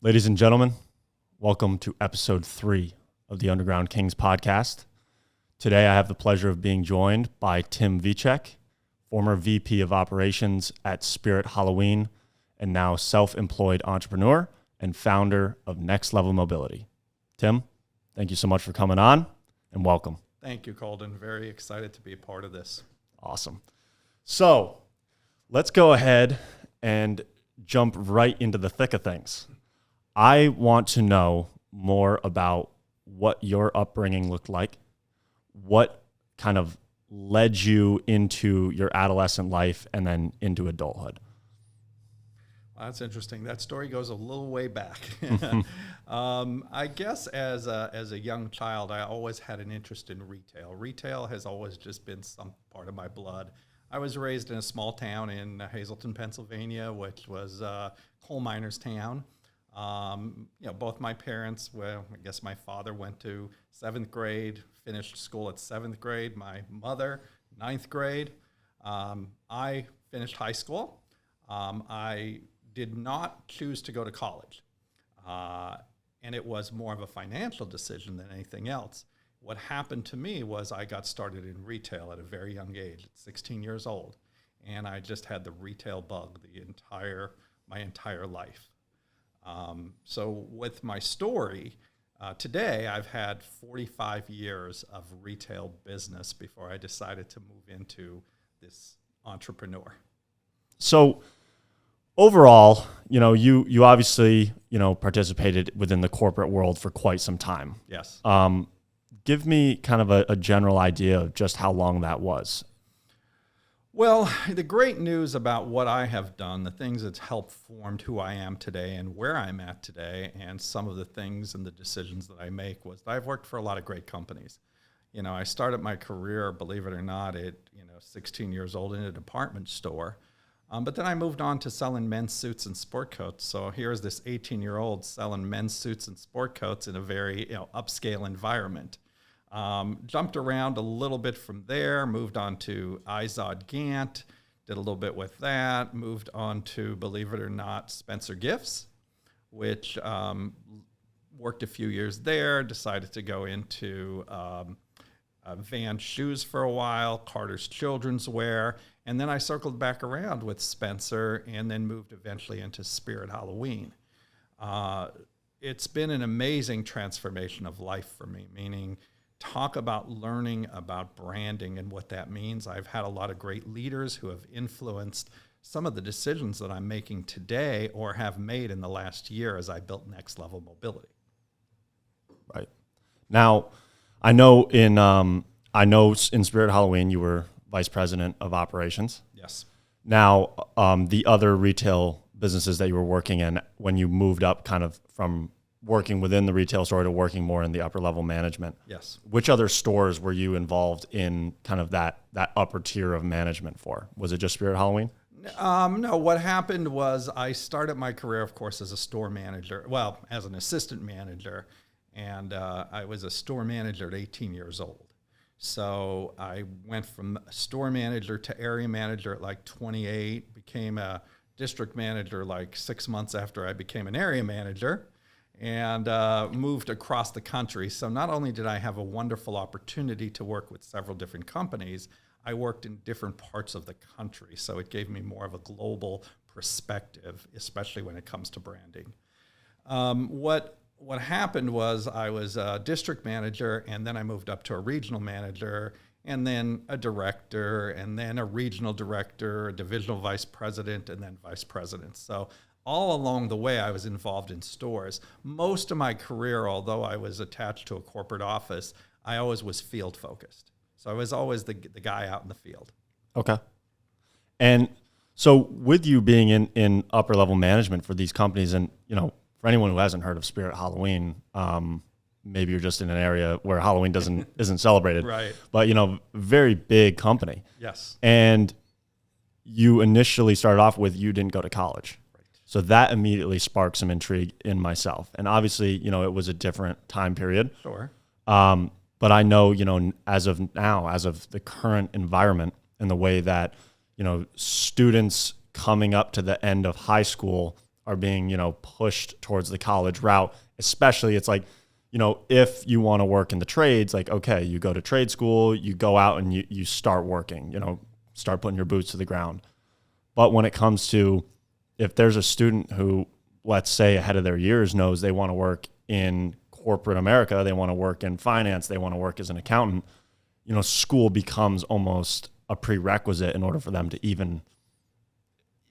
Ladies and gentlemen, welcome to episode 3 of the Underground Kings podcast. Today I have the pleasure of being joined by Tim Viechec, former VP of Operations at Spirit Halloween and now self-employed entrepreneur and founder of Next Level Mobility. Tim, thank you so much for coming on and welcome. Thank you, Colden. Very excited to be a part of this. Awesome. So let's go ahead and jump right into the thick of things. I want to know more about what your upbringing looked like, what kind of led you into your adolescent life and then into adulthood. Well, that's interesting. That story goes a little way back. I guess as a young child, I always had an interest in retail. Retail has always just been some part of my blood. I was raised in a small town in Hazleton, Pennsylvania, which was a coal miner's town. Both my parents, well, I guess my father went to 7th grade, finished school at 7th grade. My mother, 9th grade. I finished high school. I did not choose to go to college. And it was more of a financial decision than anything else. What happened to me was I got started in retail at a very young age, at 16 years old. And I just had the retail bug my entire life. So with my story, today I've had 45 years of retail business before I decided to move into this entrepreneur. So overall, you obviously, participated within the corporate world for quite some time. Yes. Give me kind of a general idea of just how long that was. Well, the great news about what I have done, the things that's helped formed who I am today and where I'm at today, and some of the things and the decisions that I make was that I've worked for a lot of great companies. I started my career, believe it or not, at 16 years old in a department store. But then I moved on to selling men's suits and sport coats. So here's this 18-year-old selling men's suits and sport coats in a very upscale environment. Jumped around a little bit from there, moved on to Izod Gant, did a little bit with that, moved on to, believe it or not, Spencer Gifts, which worked a few years there, decided to go into Vans shoes for a while, Carter's children's wear, and then I circled back around with Spencer and then moved eventually into Spirit Halloween. It's been an amazing transformation of life for me, meaning talk about learning about branding and what that means. I've had a lot of great leaders who have influenced some of the decisions that I'm making today or have made in the last year as I built Next Level Mobility. Right. Now, I know in Spirit Halloween you were vice president of operations. Yes. Now, the other retail businesses that you were working in, when you moved up kind of from working within the retail store to working more in the upper level management. Yes. Which other stores were you involved in kind of that upper tier of management for? Was it just Spirit Halloween? No, what happened was I started my career, of course, as a store manager, as an assistant manager, and I was a store manager at 18 years old. So I went from store manager to area manager at like 28, became a district manager like 6 months after I became an area manager, and moved across the country. So not only did I have a wonderful opportunity to work with several different companies, I worked in different parts of the country. So it gave me more of a global perspective, especially when it comes to branding. What happened was I was a district manager, and then I moved up to a regional manager, and then a director, and then a regional director, a divisional vice president, and then vice president. So all along the way, I was involved in stores. Most of my career, although I was attached to a corporate office, I always was field focused. So I was always the guy out in the field. Okay. And so with you being in upper level management for these companies, and for anyone who hasn't heard of Spirit Halloween, maybe you're just in an area where Halloween isn't celebrated. Right. But very big company. Yes. And you initially started off with you didn't go to college. So that immediately sparked some intrigue in myself. And obviously, it was a different time period. Sure. But I know, as of the current environment and the way that, students coming up to the end of high school are being, pushed towards the college route, especially it's like, if you want to work in the trades, like, okay, you go to trade school, you go out and you start working, start putting your boots to the ground. But when it comes to, if there's a student who, let's say ahead of their years, knows they want to work in corporate America, they want to work in finance, they want to work as an accountant, school becomes almost a prerequisite in order for them to even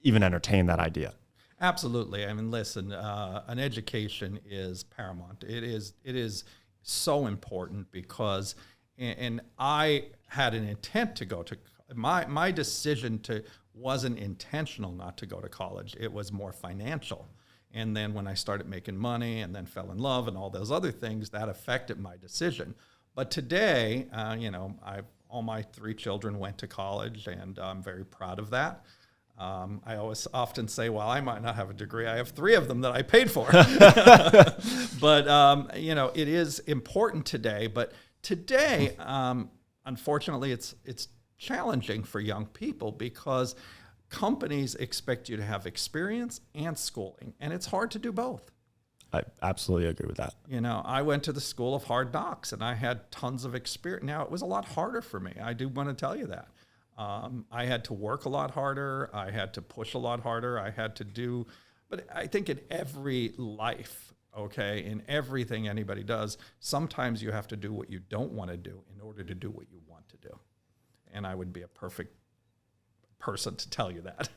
entertain that idea. Absolutely. I mean, listen, an education is paramount. It is so important because, and I had an intent to go to, my decision wasn't intentional not to go to college. It was more financial. And then when I started making money and then fell in love and all those other things, that affected my decision. But today, all my 3 children went to college, and I'm very proud of that. I always often say, well, I might not have a degree. I have 3 of them that I paid for. But, it is important today. But today, unfortunately, it's challenging for young people because companies expect you to have experience and schooling, and it's hard to do both. I absolutely agree with that. I went to the school of hard knocks, and I had tons of experience. Now, it was a lot harder for me. I do want to tell you that. I had to work a lot harder. I had to push a lot harder. I had to do, but I think in every life, okay, in everything anybody does, sometimes you have to do what you don't want to do in order to do what you want to do. And I would be a perfect person to tell you that.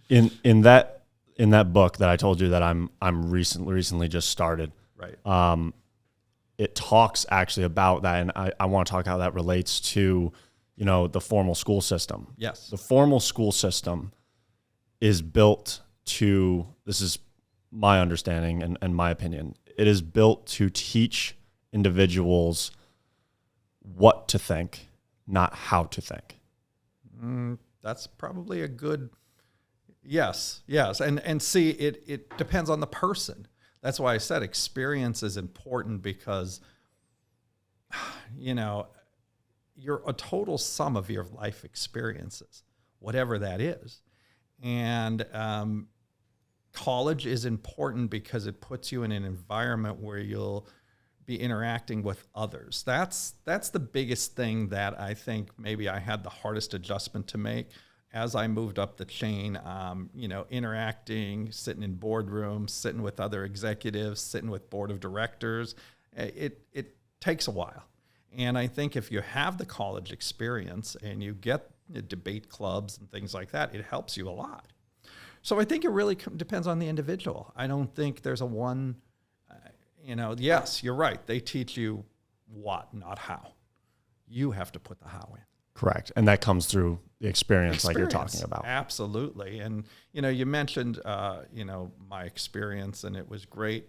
In that book that I told you that I'm recently just started. Right. It talks actually about that, and I want to talk how that relates to, the formal school system. Yes. The formal school system is built to, this is my understanding and my opinion, it is built to teach individuals what to think, not how to think. That's probably a good, yes. And see, it depends on the person. That's why I said experience is important because, you're a total sum of your life experiences, whatever that is. And college is important because it puts you in an environment where you'll be interacting with others. That's the biggest thing that I think maybe I had the hardest adjustment to make as I moved up the chain, interacting, sitting in boardrooms, sitting with other executives, sitting with board of directors. It takes a while. And I think if you have the college experience and you get debate clubs and things like that, it helps you a lot. So I think it really depends on the individual. I don't think there's a one, yes, you're right. They teach you what, not how. You have to put the how in. Correct. And that comes through the experience like you're talking about. Absolutely. And, you mentioned, my experience, and it was great.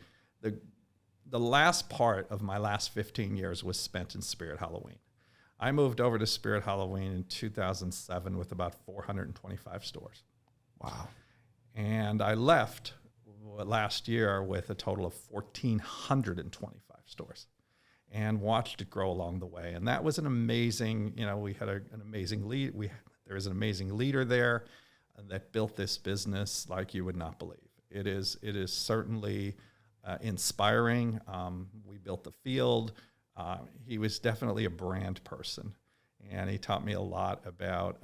The last part of my last 15 years was spent in Spirit Halloween. I moved over to Spirit Halloween in 2007 with about 425 stores. Wow. And I left last year with a total of 1,425 stores and watched it grow along the way. And that was an amazing, we had an amazing lead. There is an amazing leader there that built this business like you would not believe. It is certainly inspiring. We built the field. He was definitely a brand person, and he taught me a lot about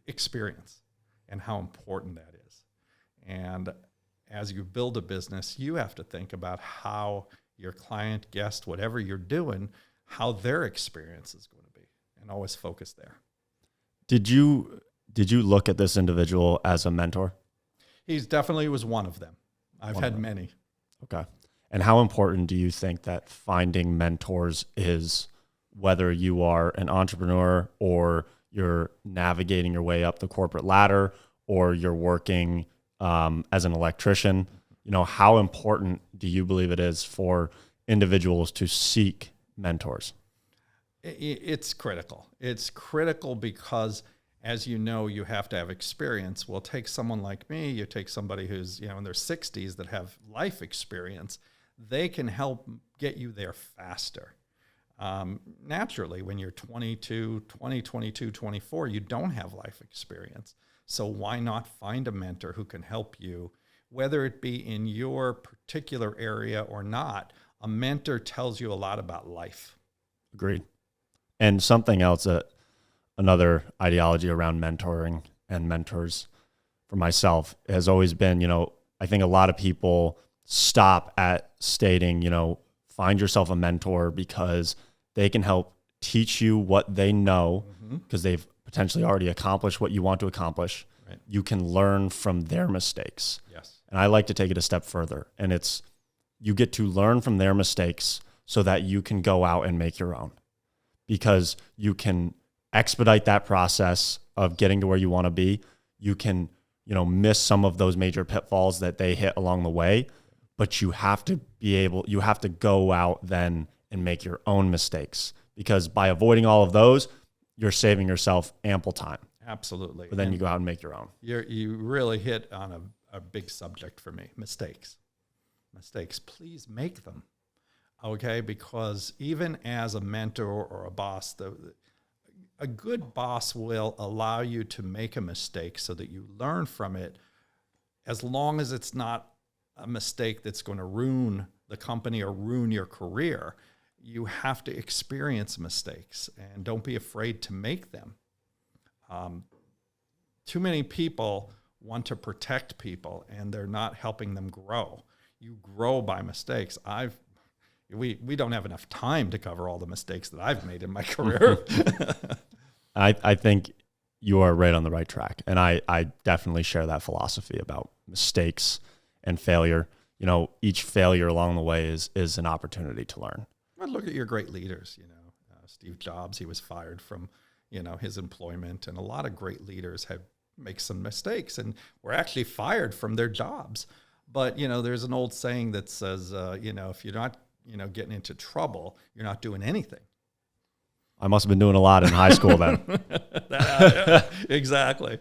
experience and how important that is. And as you build a business, you have to think about how your client, guest, whatever you're doing, how their experience is going to be, and always focus there. Did you look at this individual as a mentor? He's definitely was one of them. I've had many. Okay. And how important do you think that finding mentors is, whether you are an entrepreneur or you're navigating your way up the corporate ladder or you're working as an electrician? How important do you believe it is for individuals to seek mentors? It's critical. It's critical because, as you know, you have to have experience. Well, take someone like me, you take somebody who's, in their 60s that have life experience, they can help get you there faster. Naturally, when you're 22, 24, you don't have life experience. So why not find a mentor who can help you whether it be in your particular area or not, a mentor tells you a lot about life. Agreed. And something else, another ideology around mentoring and mentors for myself has always been, I think a lot of people stop at stating, find yourself a mentor because they can help teach you what they know because they've potentially already accomplished what you want to accomplish. Right. You can learn from their mistakes. Yes. And I like to take it a step further. And it's, you get to learn from their mistakes so that you can go out and make your own, because you can expedite that process of getting to where you want to be. You can, miss some of those major pitfalls that they hit along the way, but you have to go out then and make your own mistakes, because by avoiding all of those, you're saving yourself ample time. Absolutely. But then you go out and make your own. You really hit on a big subject for me, mistakes. Mistakes, please make them, okay? Because even as a mentor or a boss, a good boss will allow you to make a mistake so that you learn from it, as long as it's not a mistake that's going to ruin the company or ruin your career. You have to experience mistakes and don't be afraid to make them. Too many people want to protect people and they're not helping them grow. You grow by mistakes. We don't have enough time to cover all the mistakes that I've made in my career. I think you are right on the right track. And I definitely share that philosophy about mistakes and failure. Each failure along the way is an opportunity to learn. Well, look at your great leaders. Steve Jobs, he was fired from, his employment, and a lot of great leaders make some mistakes and were actually fired from their jobs. But, there's an old saying that says, if you're not, getting into trouble, you're not doing anything. I must have been doing a lot in high school then. Exactly.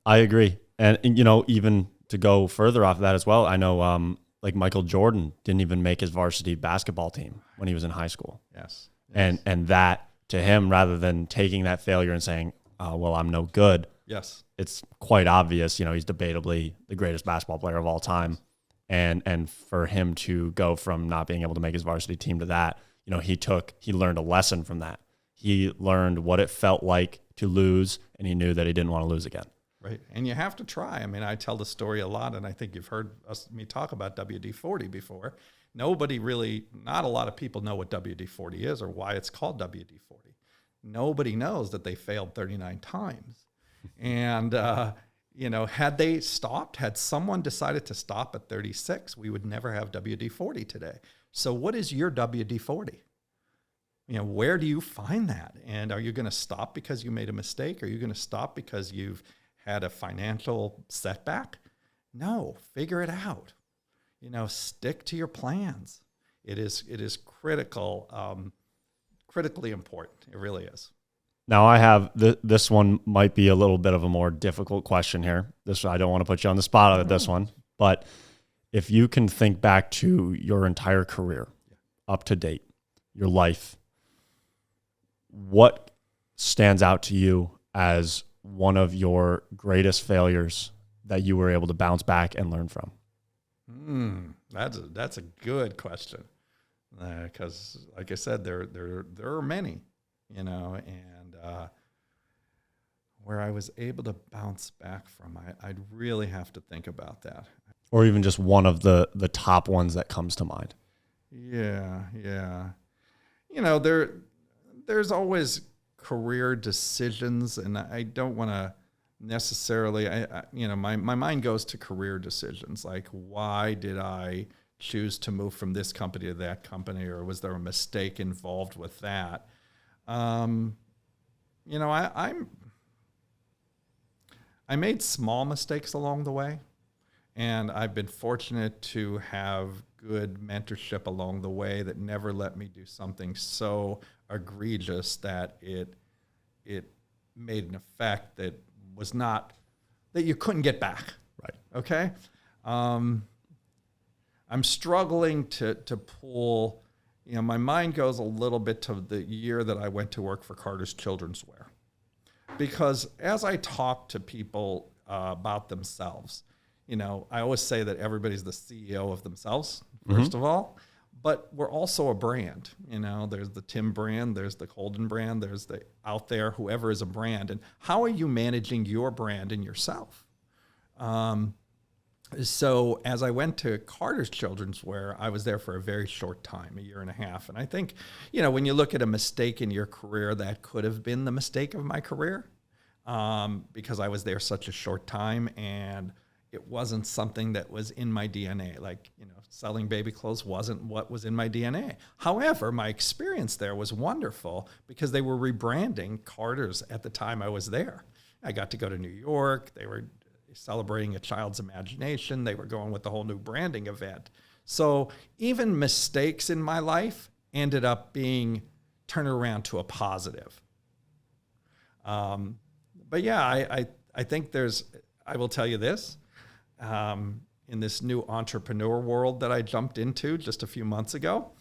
I agree. And, even to go further off of that as well, I know like Michael Jordan didn't even make his varsity basketball team when he was in high school. Yes. And that to him, rather than taking that failure and saying, well, I'm no good. Yes. It's quite obvious, he's debatably the greatest basketball player of all time. And for him to go from not being able to make his varsity team to that, he learned a lesson from that. He learned what it felt like to lose, and he knew that he didn't want to lose again. Right. And you have to try. I tell the story a lot, and I think you've heard me talk about WD-40 before. Not a lot of people know what WD-40 is or why it's called WD-40. Nobody knows that they failed 39 times. And, had someone decided to stop at 36, we would never have WD-40 today. So what is your WD-40? Where do you find that? And are you going to stop because you made a mistake? Are you going to stop because you've had a financial setback? No, figure it out. Stick to your plans. It is critically important. It really is. Now I have this one might be a little bit of a more difficult question here. I don't want to put you on the spot with this one, but if you can think back to your entire career, up to date, your life, what stands out to you as one of your greatest failures that you were able to bounce back and learn from? That's a good question, because like I said, there are many, and where I was able to bounce back from, I'd really have to think about that. Or even just one of the top ones that comes to mind. Yeah. There's always career decisions, and I don't want to necessarily, my mind goes to career decisions. Like, why did I choose to move from this company to that company, or was there a mistake involved with that? I made small mistakes along the way, and I've been fortunate to have good mentorship along the way that never let me do something so egregious that it made an effect that was not, that you couldn't get back. Right. Okay. I'm struggling to pull, my mind goes a little bit to the year that I went to work for Carter's Children's Wear. Because as I talk to people about themselves, I always say that everybody's the CEO of themselves, first of all, but we're also a brand. There's the Tim brand, there's the Colden brand, there's the out there, whoever is a brand. And how are you managing your brand and yourself? So as I went to Carter's Children's Wear, I was there for a very short time, 1.5 years. And I think, when you look at a mistake in your career, that could have been the mistake of my career, because I was there such a short time and it wasn't something that was in my DNA. Like, selling baby clothes wasn't what was in my DNA. However, my experience there was wonderful because they were rebranding Carter's at the time I was there. I got to go to New York. They were celebrating a child's imagination. They were going with the whole new branding event. So even mistakes in my life ended up being turned around to a positive. But yeah, I think I will tell you this, in this new entrepreneur world that I jumped into just a few months ago,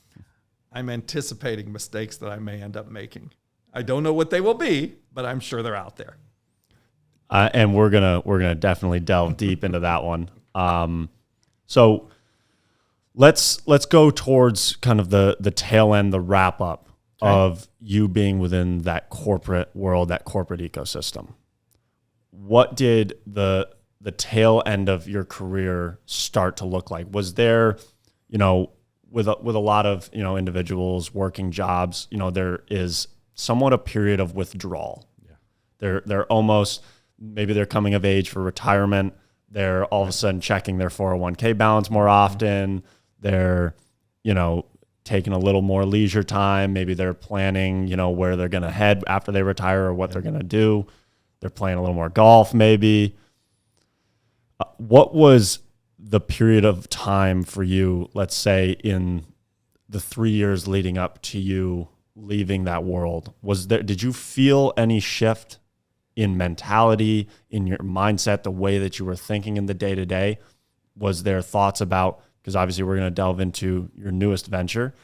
I'm anticipating mistakes that I may end up making. I don't know what they will be, but I'm sure they're out there. And we're gonna definitely delve deep into that one. So let's go towards kind of the tail end, the wrap up of you being within that corporate world, that corporate ecosystem. What did the tail end of your career start to look like? Was there, with a lot of individuals working jobs, there is somewhat a period of withdrawal. Yeah. They're almost, maybe they're coming of age for retirement. They're all of a sudden checking their 401k balance more often. They're, taking a little more leisure time. Maybe they're planning, where they're going to head after they retire or what they're going to do. They're playing a little more golf, maybe. What was the period of time for you, let's say, in the 3 years leading up to you leaving that world? Did you feel any shift in mentality, in your mindset, the way that you were thinking in the day-to-day? Was there thoughts about, because obviously we're going to delve into your newest venture,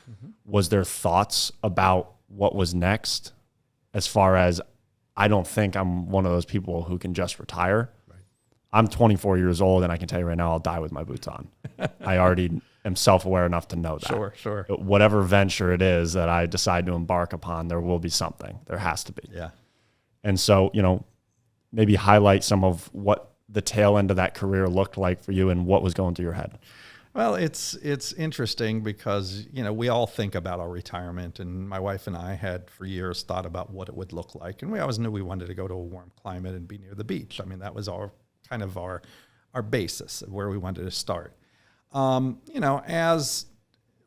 was there thoughts about what was next? As far as, I don't think I'm one of those people who can just retire. Right. I'm 24 years old, and I can tell you right now, I'll die with my boots on. I already am self-aware enough to know that. Sure. But whatever venture it is that I decide to embark upon, there will be something. There has to be. Yeah. And so, maybe highlight some of what the tail end of that career looked like for you and what was going through your head. Well, it's interesting because, we all think about our retirement, and my wife and I had for years thought about what it would look like. And we always knew we wanted to go to a warm climate and be near the beach. I mean, that was our basis of where we wanted to start. As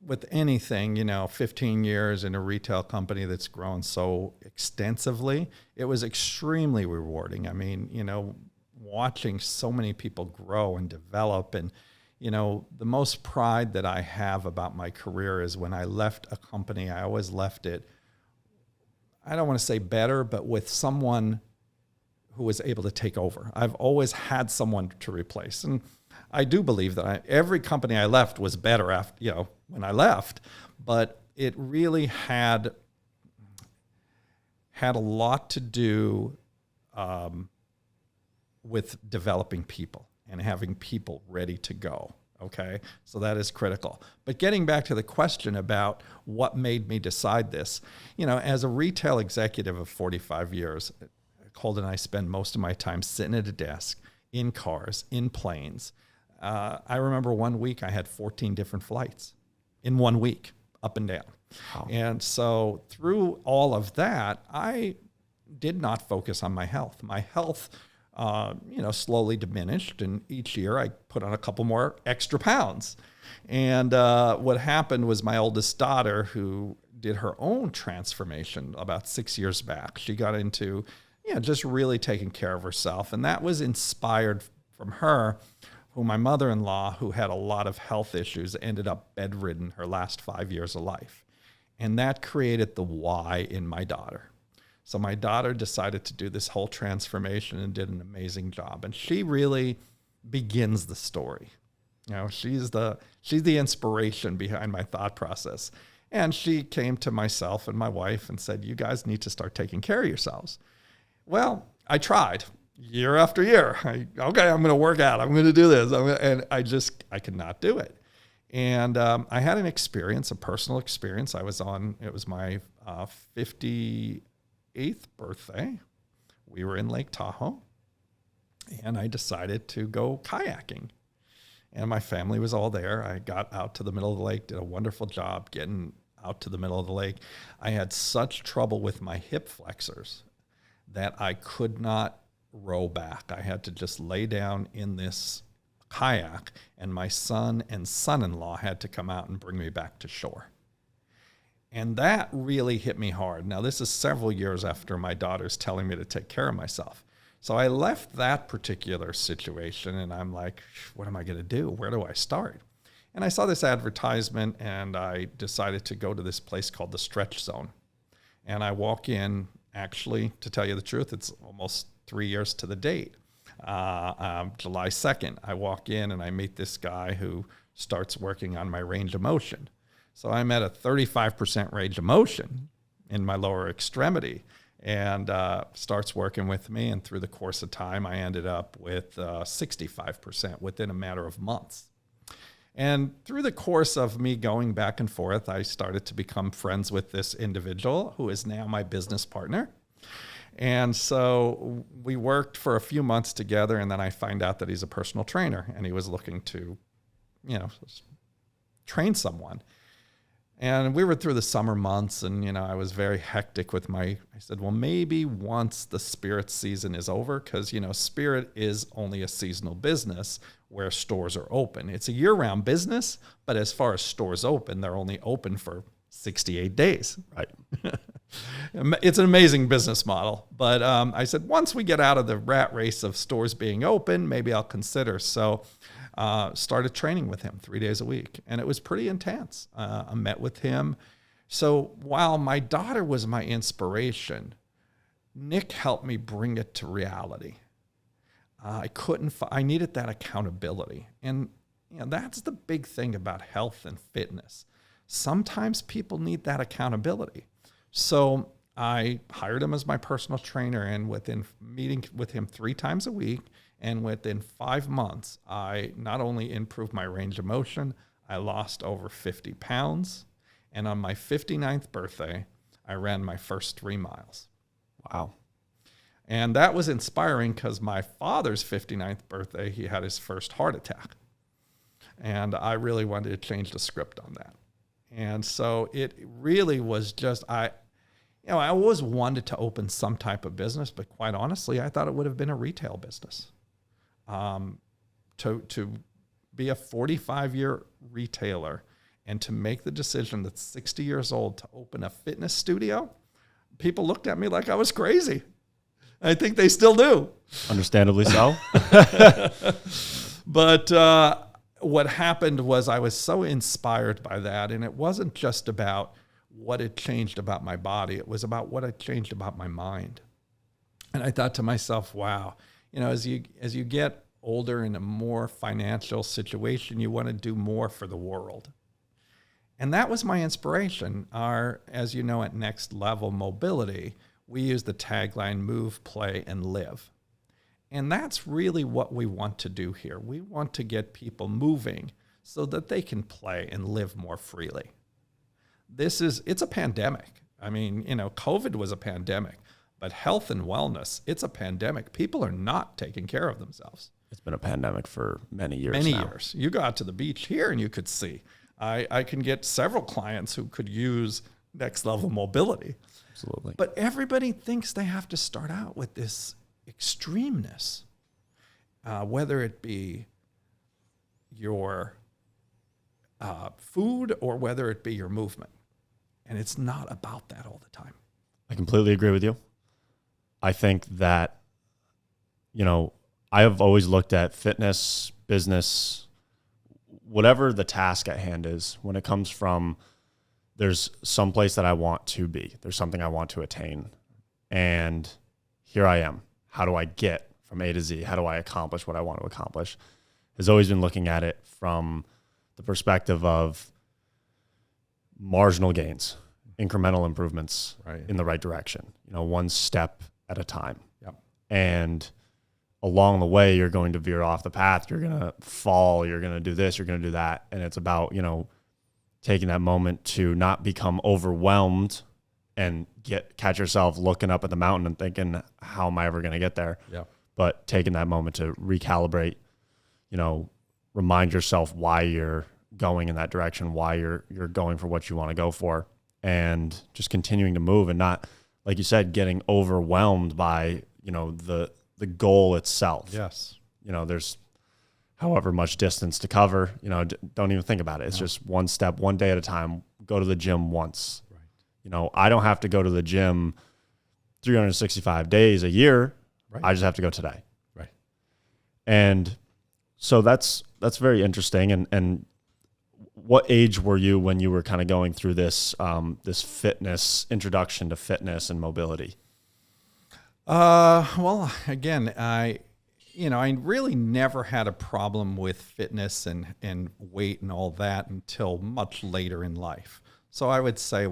with anything, 15 years in a retail company that's grown so extensively, it was extremely rewarding. I mean, watching so many people grow and develop, and the most pride that I have about my career is when I left a company, I always left it, I don't want to say better, but with someone who was able to take over. I've always had someone to replace. And I do believe that every company I left was better after, when I left, but it really had a lot to do with developing people and having people ready to go. Okay, so that is critical. But getting back to the question about what made me decide this, as a retail executive of 45 years, Colden and I spend most of my time sitting at a desk, in cars, in planes. I remember one week I had 14 different flights in 1 week, up and down. Wow. And so through all of that, I did not focus on my health. My health slowly diminished, and each year I put on a couple more extra pounds. And what happened was my oldest daughter, who did her own transformation about 6 years back, she got into just really taking care of herself. And that was inspired from her, who my mother-in-law, who had a lot of health issues, ended up bedridden her last 5 years of life. And that created the why in my daughter. So my daughter decided to do this whole transformation and did an amazing job. And she really begins the story. She's the inspiration behind my thought process. And she came to myself and my wife and said, "You guys need to start taking care of yourselves." Well, I tried. year after year. I'm going to work out. I'm going to do this. And I could not do it. And I had an experience, a personal experience. It was my 58th birthday. We were in Lake Tahoe, and I decided to go kayaking. And my family was all there. I got out to the middle of the lake, did a wonderful job getting out to the middle of the lake. I had such trouble with my hip flexors that I could not row back. I had to just lay down in this kayak, and my son and son-in-law had to come out and bring me back to shore. And that really hit me hard. Now, this is several years after my daughter's telling me to take care of myself. So I left that particular situation, and I'm like, what am I going to do? Where do I start? And I saw this advertisement, and I decided to go to this place called the Stretch Zone. And I walk in, actually, to tell you the truth, it's almost 3 years to the date. July 2nd, I walk in and I meet this guy who starts working on my range of motion. So I'm at a 35% range of motion in my lower extremity, and starts working with me. And through the course of time, I ended up with 65% within a matter of months. And through the course of me going back and forth, I started to become friends with this individual who is now my business partner. And so we worked for a few months together, and then I find out that he's a personal trainer, and he was looking to, train someone. And we were through the summer months, and, I was very hectic with I said, well, maybe once the spirit season is over, because, spirit is only a seasonal business where stores are open. It's a year-round business, but as far as stores open, they're only open for 68 days. Right. It's an amazing business model. But I said, once we get out of the rat race of stores being open, maybe I'll consider. So started training with him 3 days a week. And it was pretty intense. I met with him. So while my daughter was my inspiration, Nick helped me bring it to reality. I needed that accountability. And that's the big thing about health and fitness. Sometimes people need that accountability. So I hired him as my personal trainer, and within meeting with him 3 times a week, and within 5 months, I not only improved my range of motion, I lost over 50 pounds. And on my 59th birthday, I ran my first 3 miles. Wow. And that was inspiring because my father's 59th birthday, he had his first heart attack. And I really wanted to change the script on that. And so it really was just, I always wanted to open some type of business, but quite honestly, I thought it would have been a retail business. To be a 45-year retailer and to make the decision that's 60 years old to open a fitness studio, people looked at me like I was crazy. I think they still do. Understandably so. But what happened was I was so inspired by that, and it wasn't just about what had changed about my body. It was about what had changed about my mind. And I thought to myself, wow, as you get older in a more financial situation, you want to do more for the world. And that was my inspiration. As you know, at Next Level Mobility, we use the tagline, move, play, and live. And that's really what we want to do here. We want to get people moving so that they can play and live more freely. It's a pandemic. I mean, COVID was a pandemic, but health and wellness, it's a pandemic. People are not taking care of themselves. It's been a pandemic for many years Many now. years. You go out to the beach here and you could see. I can get several clients who could use Next Level Mobility. Absolutely. But everybody thinks they have to start out with this extremeness, whether it be your food or whether it be your movement. And it's not about that all the time. I completely agree with you. I think that, I have always looked at fitness, business, whatever the task at hand is, when it comes from there's some place that I want to be, there's something I want to attain, and here I am. How do I get from A to Z? How do I accomplish what I want to accomplish? Has always been looking at it from the perspective of marginal gains, incremental improvements Right. in the right direction, one step at a time. Yep. And along the way, you're going to veer off the path. You're going to fall. You're going to do this. You're going to do that. And it's about, taking that moment to not become overwhelmed and catch yourself looking up at the mountain and thinking, how am I ever going to get there? Yeah. But taking that moment to recalibrate, remind yourself why you're going in that direction, why you're going for what you want to go for, and just continuing to move and not, like you said, getting overwhelmed by, the goal itself. Yes. There's however much distance to cover, don't even think about it. It's just one step, one day at a time. Go to the gym once. Right. I don't have to go to the gym 365 days a year. Right. I just have to go today. Right. And so that's very interesting. And what age were you when you were kind of going through this fitness introduction to fitness and mobility? Well, again, I really never had a problem with fitness and weight and all that until much later in life. So I would say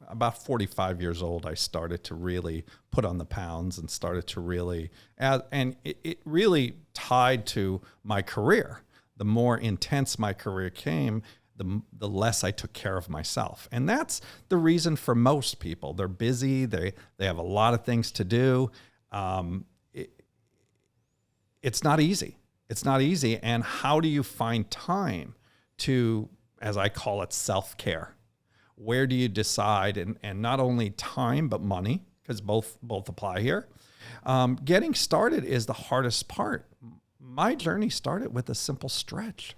about 45 years old, I started to really put on the pounds and started to really, and it really tied to my career. The more intense my career came, the less I took care of myself. And that's the reason for most people. They're busy. They have a lot of things to do. It's not easy. It's not easy. And how do you find time to, as I call it, self-care? Where do you decide? And not only time, but money, because both apply here. Getting started is the hardest part. My journey started with a simple stretch.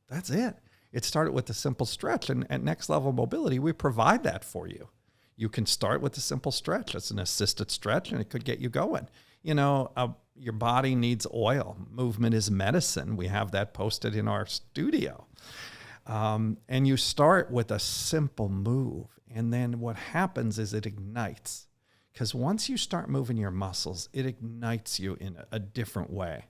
That's it. It started with a simple stretch. And at Next Level Mobility, we provide that for you. You can start with a simple stretch. It's an assisted stretch, and it could get you going. Your body needs oil. Movement is medicine. We have that posted in our studio. And you start with a simple move. And then what happens is it ignites. Because once you start moving your muscles, it ignites you in a different way.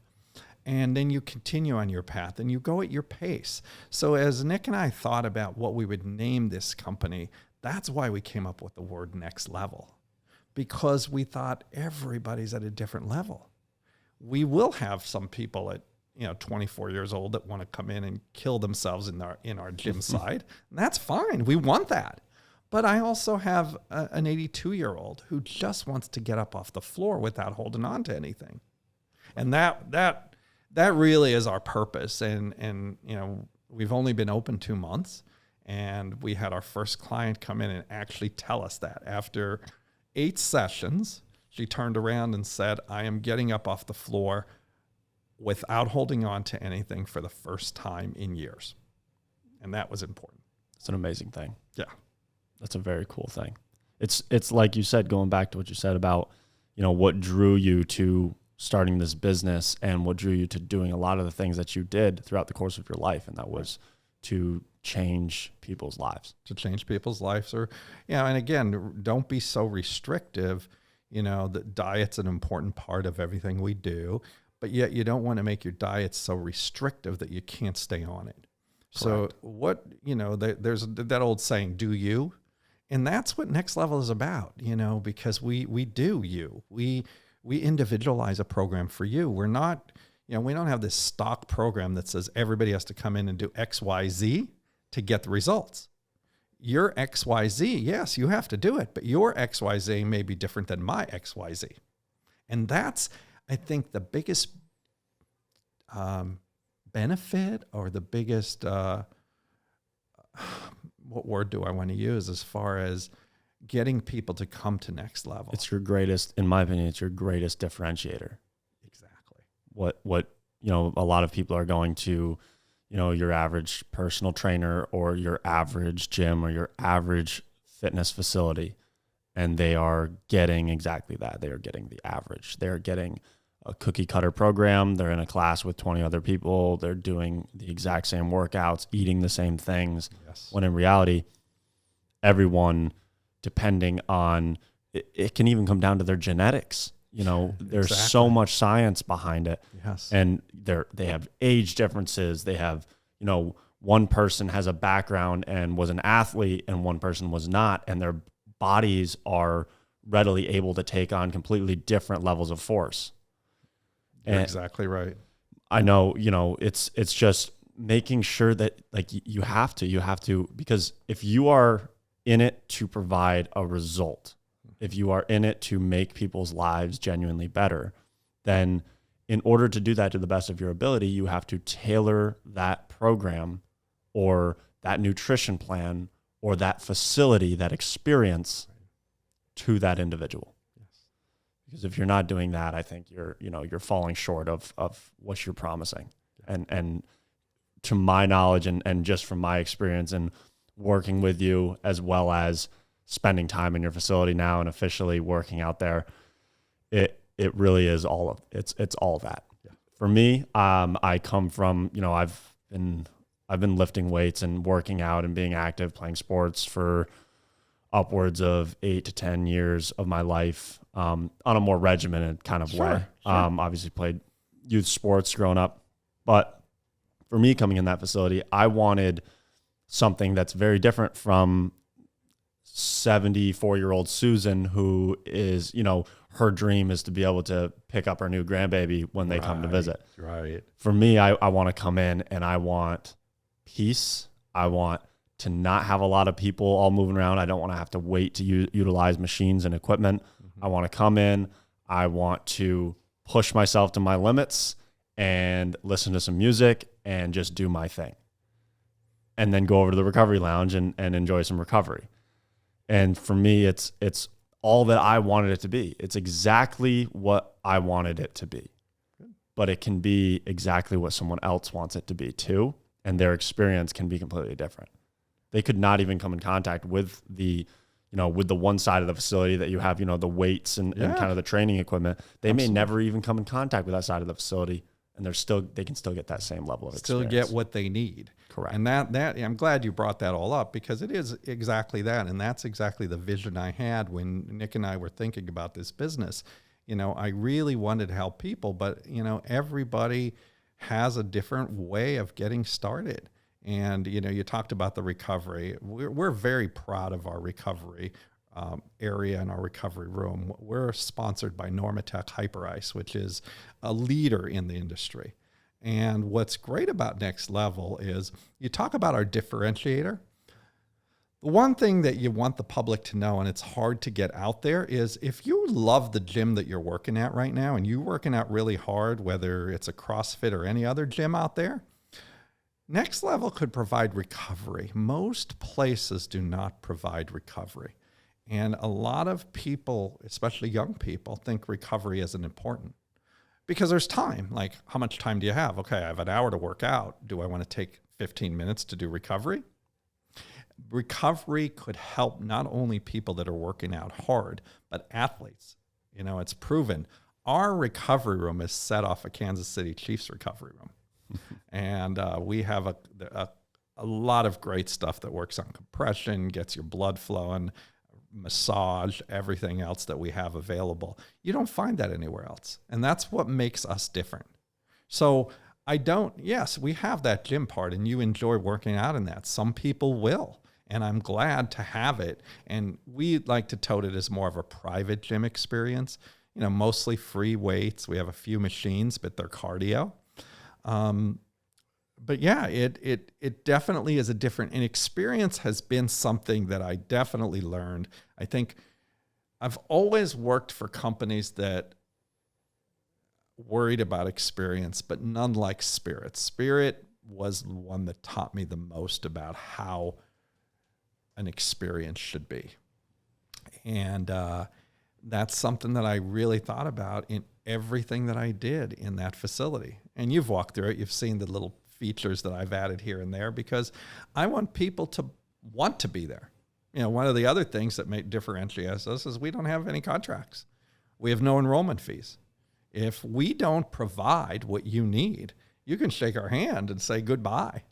And then you continue on your path and you go at your pace. So as Nick and I thought about what we would name this company, that's why we came up with the word Next Level. Because we thought everybody's at a different level. We will have some people at 24 years old that want to come in and kill themselves in our gym side. And that's fine. We want that. But I also have an 82-year-old who just wants to get up off the floor without holding on to anything. And that really is our purpose. And we've only been open 2 months, and we had our first client come in and actually tell us that after 8 sessions, she turned around and said, I am getting up off the floor without holding on to anything for the first time in years. And that was important. It's an amazing thing. Yeah. That's a very cool thing. It's like you said, going back to what you said about, what drew you to starting this business and what drew you to doing a lot of the things that you did throughout the course of your life. And that was to change people's lives. To change people's lives. And again, don't be so restrictive. The diet's an important part of everything we do, but yet you don't want to make your diet so restrictive that you can't stay on it. Correct. So there's that old saying, do you? And that's what Next Level is about, because we do you. We individualize a program for you. We're not, we don't have this stock program that says everybody has to come in and do X, Y, Z to get the results. Your XYZ, yes, you have to do it, but your XYZ may be different than my XYZ. And that's, I think, the biggest benefit, or the biggest, what word do I want to use, as far as getting people to come to Next Level. It's your greatest, in my opinion, it's your greatest differentiator. Exactly. What a lot of people are going to, your average personal trainer or your average gym or your average fitness facility, and they are getting exactly that. They are getting the average. They're getting a cookie cutter program. They're in a class with 20 other people. They're doing the exact same workouts, eating the same things. Yes. When in reality, everyone, depending on, it can even come down to their genetics. There's Exactly. so much science behind it. Yes. And they have age differences. They have, one person has a background and was an athlete and one person was not, and their bodies are readily able to take on completely different levels of force. You're exactly right. I know, it's just making sure that like you have to, because if you are in it to provide a result, if you are in it to make people's lives genuinely better, then in order to do that to the best of your ability, you have to tailor that program or that nutrition plan or that facility, that experience to that individual. Yes. Because if you're not doing that, I think you're falling short of what you're promising. And to my knowledge and just from my experience and working with you, as well as spending time in your facility now and officially working out there, it really is it's all that. Yeah. For me, I come from, I've been lifting weights and working out and being active, playing sports for upwards of 8 to 10 years of my life, on a more regimented kind of way. Sure. Obviously played youth sports growing up, but for me coming in that facility, I wanted something that's very different from 74-year-old Susan, who is, her dream is to be able to pick up her new grandbaby when they come to visit. Right. For me, I want to come in and I want peace. I want to not have a lot of people all moving around. I don't want to have to wait to utilize machines and equipment. I want to come in. I want to push myself to my limits and listen to some music and just do my thing. And then go over to the recovery lounge and enjoy some recovery. And for me, it's all that I wanted it to be. It's exactly what I wanted it to be. Good. But it can be exactly what someone else wants it to be too. And their experience can be completely different. They could not even come in contact with the one side of the facility that you have, the weights and kind of the training equipment. They may never even come in contact with that side of the facility, and they can still get that same level of experience. Still get what they need. Correct. And that I'm glad you brought that all up, because it is exactly that. And that's exactly the vision I had when Nick and I were thinking about this business. I really wanted to help people, but, everybody has a different way of getting started. And, you talked about the recovery. We're very proud of our recovery area and our recovery room. We're sponsored by Normatec Hyperice, which is a leader in the industry. And what's great about Next Level is you talk about our differentiator. The one thing that you want the public to know, and it's hard to get out there, is if you love the gym that you're working at right now and you're working out really hard, whether it's a CrossFit or any other gym out there, Next Level could provide recovery. Most places do not provide recovery. And a lot of people, especially young people, think recovery isn't important because there's time. Like, how much time do you have? Okay, I have an hour to work out. Do I want to take 15 minutes to do recovery? Recovery could help not only people that are working out hard, but athletes. It's proven. Our recovery room is set off a Kansas City Chiefs recovery room. And we have a lot of great stuff that works on compression, gets your blood flowing, massage, everything else that we have available. You don't find that anywhere else. And that's what makes us different. So yes, we have that gym part and you enjoy working out in that. Some people will. And I'm glad to have it. And we like to tout it as more of a private gym experience, mostly free weights. We have a few machines, but they're cardio. But yeah, it definitely is a different, and experience has been something that I definitely learned. I think I've always worked for companies that worried about experience, but none like Spirit. Spirit was the one that taught me the most about how an experience should be. And that's something that I really thought about in everything that I did in that facility. And you've walked through it. You've seen the little features that I've added here and there because I want people to want to be there. One of the other things that differentiate us is we don't have any contracts. We have no enrollment fees. If we don't provide what you need, you can shake our hand and say goodbye.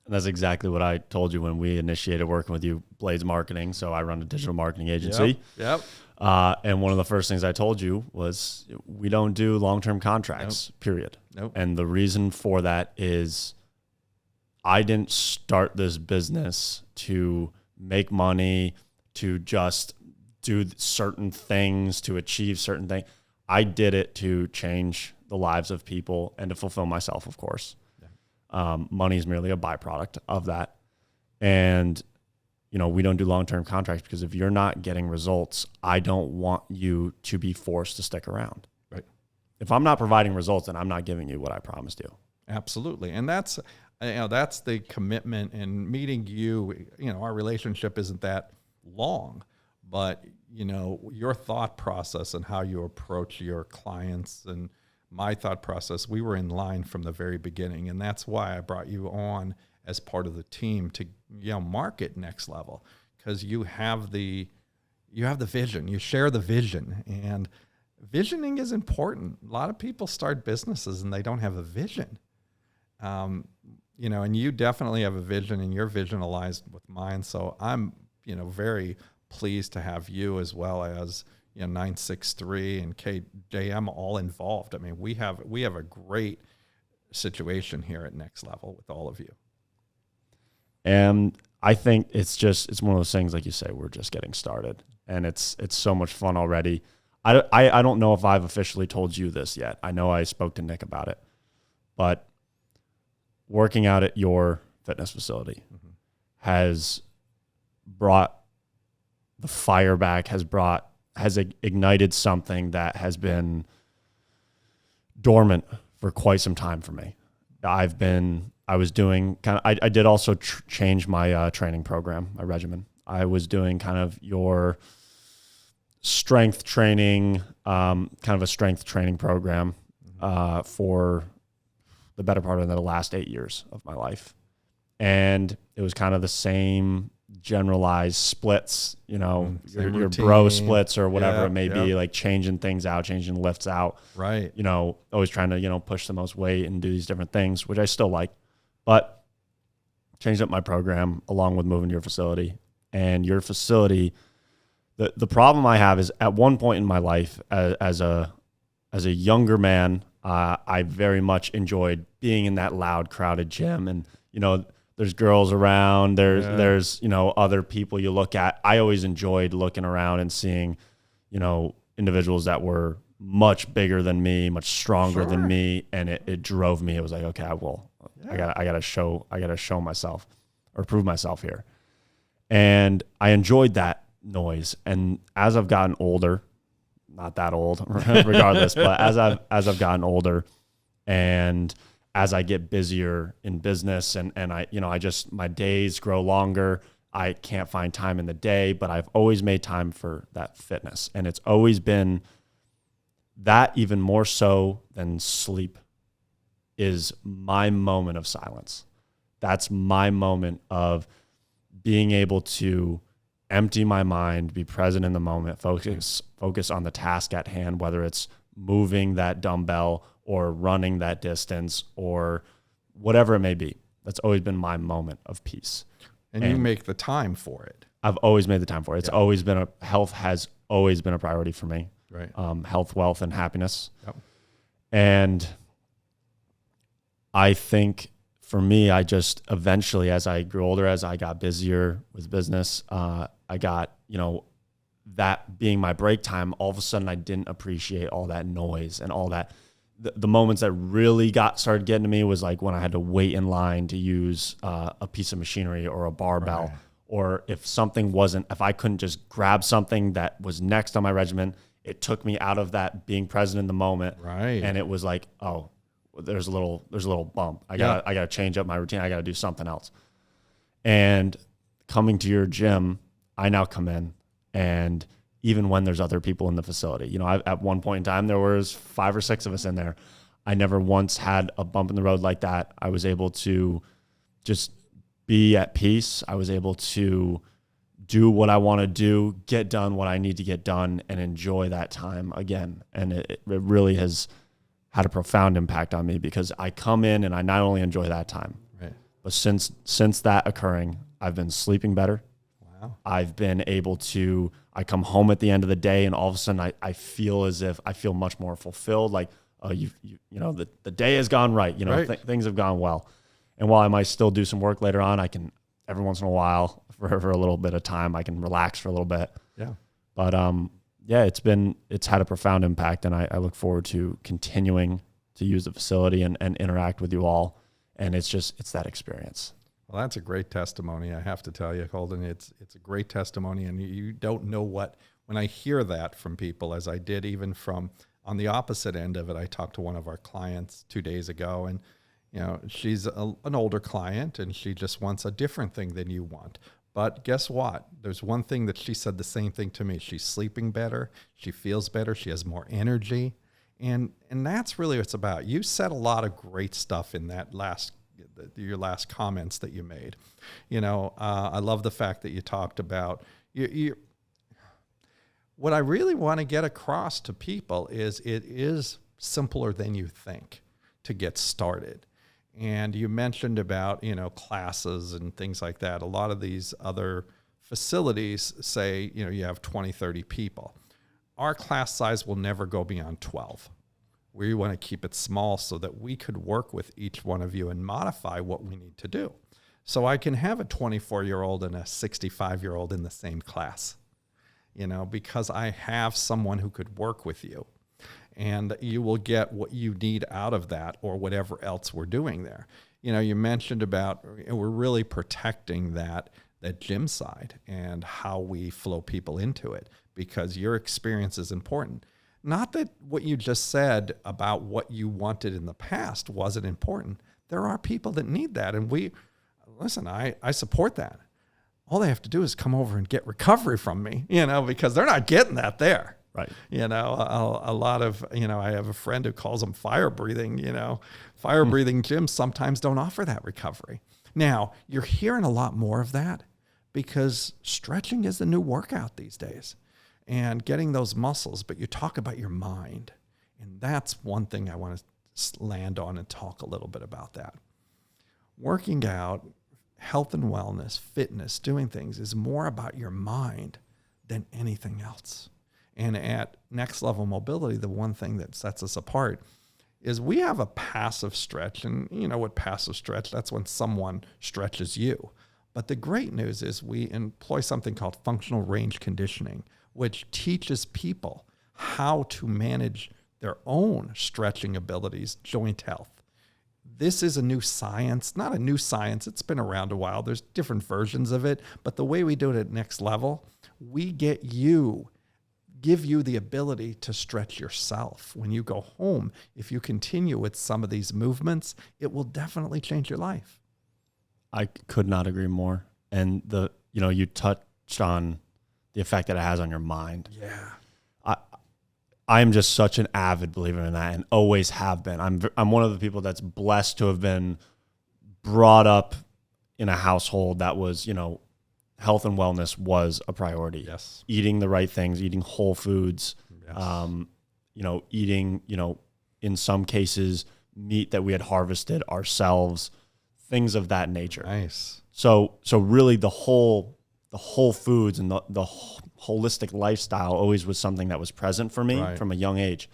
And that's exactly what I told you when we initiated working with you, Blades Marketing. So I run a digital marketing agency. Yep. And one of the first things I told you was we don't do long-term contracts, period. Nope. And the reason for that is I didn't start this business to make money, to just do certain things, to achieve certain things. I did it to change the lives of people and to fulfill myself, of course. Yeah. Money is merely a byproduct of that. And, we don't do long-term contracts because if you're not getting results, I don't want you to be forced to stick around. Right. If I'm not providing results, then I'm not giving you what I promised you. Absolutely. And that's the commitment. And meeting you, our relationship isn't that long, but your thought process and how you approach your clients and my thought process, we were in line from the very beginning. And that's why I brought you on as part of the team to, market Next Level, because you have the vision, you share the vision, and visioning is important. A lot of people start businesses and they don't have a vision. And you definitely have a vision, and your vision aligns with mine. So I'm, very pleased to have you as well as 963 and KJM all involved. I mean, we have a great situation here at Next Level with all of you. And I think it's one of those things, like you say, we're just getting started, and it's so much fun already. I don't know if I've officially told you this yet. I know I spoke to Nick about it, but working out at your fitness facility has brought the fire back, has ignited something that has been dormant for quite some time for me. I was doing I did also change my training program, my regimen. I was doing kind of your strength training, kind of a strength training program for the better part of the last 8 years of my life. And it was kind of the same generalized splits, your bro splits or whatever it may be, like changing things out, changing lifts out. Right. Always trying to, push the most weight and do these different things, which I still like. But changed up my program along with moving to your facility. And your facility, the problem I have is at one point in my life as a younger man, I very much enjoyed being in that loud, crowded gym. And, there's girls around, there's other people you look at. I always enjoyed looking around and seeing, individuals that were much bigger than me, much stronger than me. And it drove me. It was like, okay, I gotta show myself or prove myself here. And I enjoyed that noise. And as I've gotten older, not that old regardless, but as I've gotten older and as I get busier in business and I my days grow longer, I can't find time in the day, but I've always made time for that fitness. And it's always been that, even more so than sleep, is my moment of silence. That's my moment of being able to empty my mind, be present in the moment, focus on the task at hand, whether it's moving that dumbbell or running that distance or whatever it may be. That's always been my moment of peace. And you make the time for it. I've always made the time for it. It's always been health has always been a priority for me. Right. Health, wealth, and happiness. Yep. And I think for me, I just eventually, as I grew older, as I got busier with business, I got, that being my break time, all of a sudden I didn't appreciate all that noise and all that. The moments that really started getting to me was like when I had to wait in line to use a piece of machinery or a barbell, right. Or if I couldn't just grab something that was next on my regimen, it took me out of that being present in the moment. Right. And it was like, oh, there's a little bump. I gotta change up my routine. I gotta do something else. And coming to your gym, I now come in, and even when there's other people in the facility, at one point in time, there was 5 or 6 of us in there. I never once had a bump in the road like that. I was able to just be at peace. I was able to do what I want to do, get done what I need to get done, and enjoy that time again. And it really has had a profound impact on me because I come in and I not only enjoy that time, right, but since that occurring, I've been sleeping better. Wow. I've been able to, I come home at the end of the day and all of a sudden I feel as if I feel much more fulfilled. Like, oh, the day has gone right. Right. Things have gone well. And while I might still do some work later on, I can, every once in a while, for a little bit of time, I can relax for a little bit. Yeah. But it's had a profound impact, and I look forward to continuing to use the facility and interact with you all. And it's that experience. Well, that's a great testimony. I have to tell you, Colden, it's a great testimony. And you don't know when I hear that from people, as I did even from on the opposite end of it. I talked to one of our clients 2 days ago, and she's an older client, and she just wants a different thing than you want. But guess what? There's one thing that she said the same thing to me. She's sleeping better. She feels better. She has more energy. And that's really what it's about. You said a lot of great stuff in that your last comments that you made. I love the fact that you talked about what I really want to get across to people is it is simpler than you think to get started. And you mentioned about, classes and things like that. A lot of these other facilities say, you have 20, 30 people. Our class size will never go beyond 12. We want to keep it small so that we could work with each one of you and modify what we need to do. So I can have a 24-year-old and a 65-year-old in the same class, because I have someone who could work with you. And you will get what you need out of that or whatever else we're doing there. You mentioned about we're really protecting that gym side and how we flow people into it, because your experience is important. Not that what you just said about what you wanted in the past wasn't important. There are people that need that. And I support that. All they have to do is come over and get recovery from me, because they're not getting that there. Right. A lot of, I have a friend who calls them fire breathing, fire breathing gyms sometimes don't offer that recovery. Now, you're hearing a lot more of that because stretching is the new workout these days and getting those muscles. But you talk about your mind, and that's one thing I want to land on and talk a little bit about that. Working out, health and wellness, fitness, doing things is more about your mind than anything else. And at Next Level Mobility, the one thing that sets us apart is we have a passive stretch. And you know what passive stretch, that's when someone stretches you. But the great news is we employ something called functional range conditioning, which teaches people how to manage their own stretching abilities, joint health. This is a new science, not a new science. It's been around a while. There's different versions of it. But the way we do it at Next Level, we give you the ability to stretch yourself. When you go home, if you continue with some of these movements, it will definitely change your life. I could not agree more. And you touched on the effect that it has on your mind. Yeah. I am just such an avid believer in that and always have been. I'm one of the people that's blessed to have been brought up in a household that was, health and wellness was a priority. Yes. Eating the right things, eating whole foods, yes. Eating, in some cases, meat that we had harvested ourselves, things of that nature. Nice. So really the whole foods and the holistic lifestyle always was something that was present for me from a young age.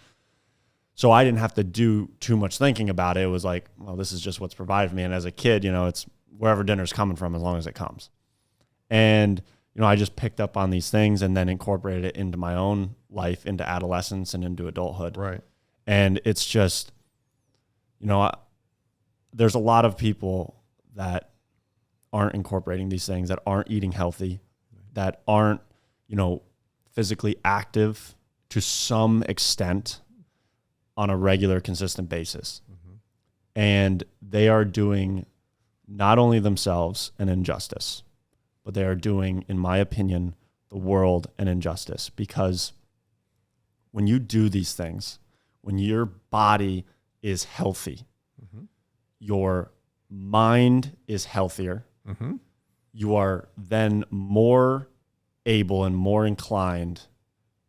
So I didn't have to do too much thinking about it. It was like, well, this is just what's provided for me. And as a kid, it's wherever dinner's coming from as long as it comes. And, I just picked up on these things and then incorporated it into my own life, into adolescence and into adulthood. Right. And it's just, there's a lot of people that aren't incorporating these things, that aren't eating healthy, that aren't, physically active to some extent on a regular, consistent basis. Mm-hmm. And they are doing not only themselves an injustice, but they are doing, in my opinion, the world an injustice. Because when you do these things, when your body is healthy, mm-hmm. your mind is healthier, mm-hmm. you are then more able and more inclined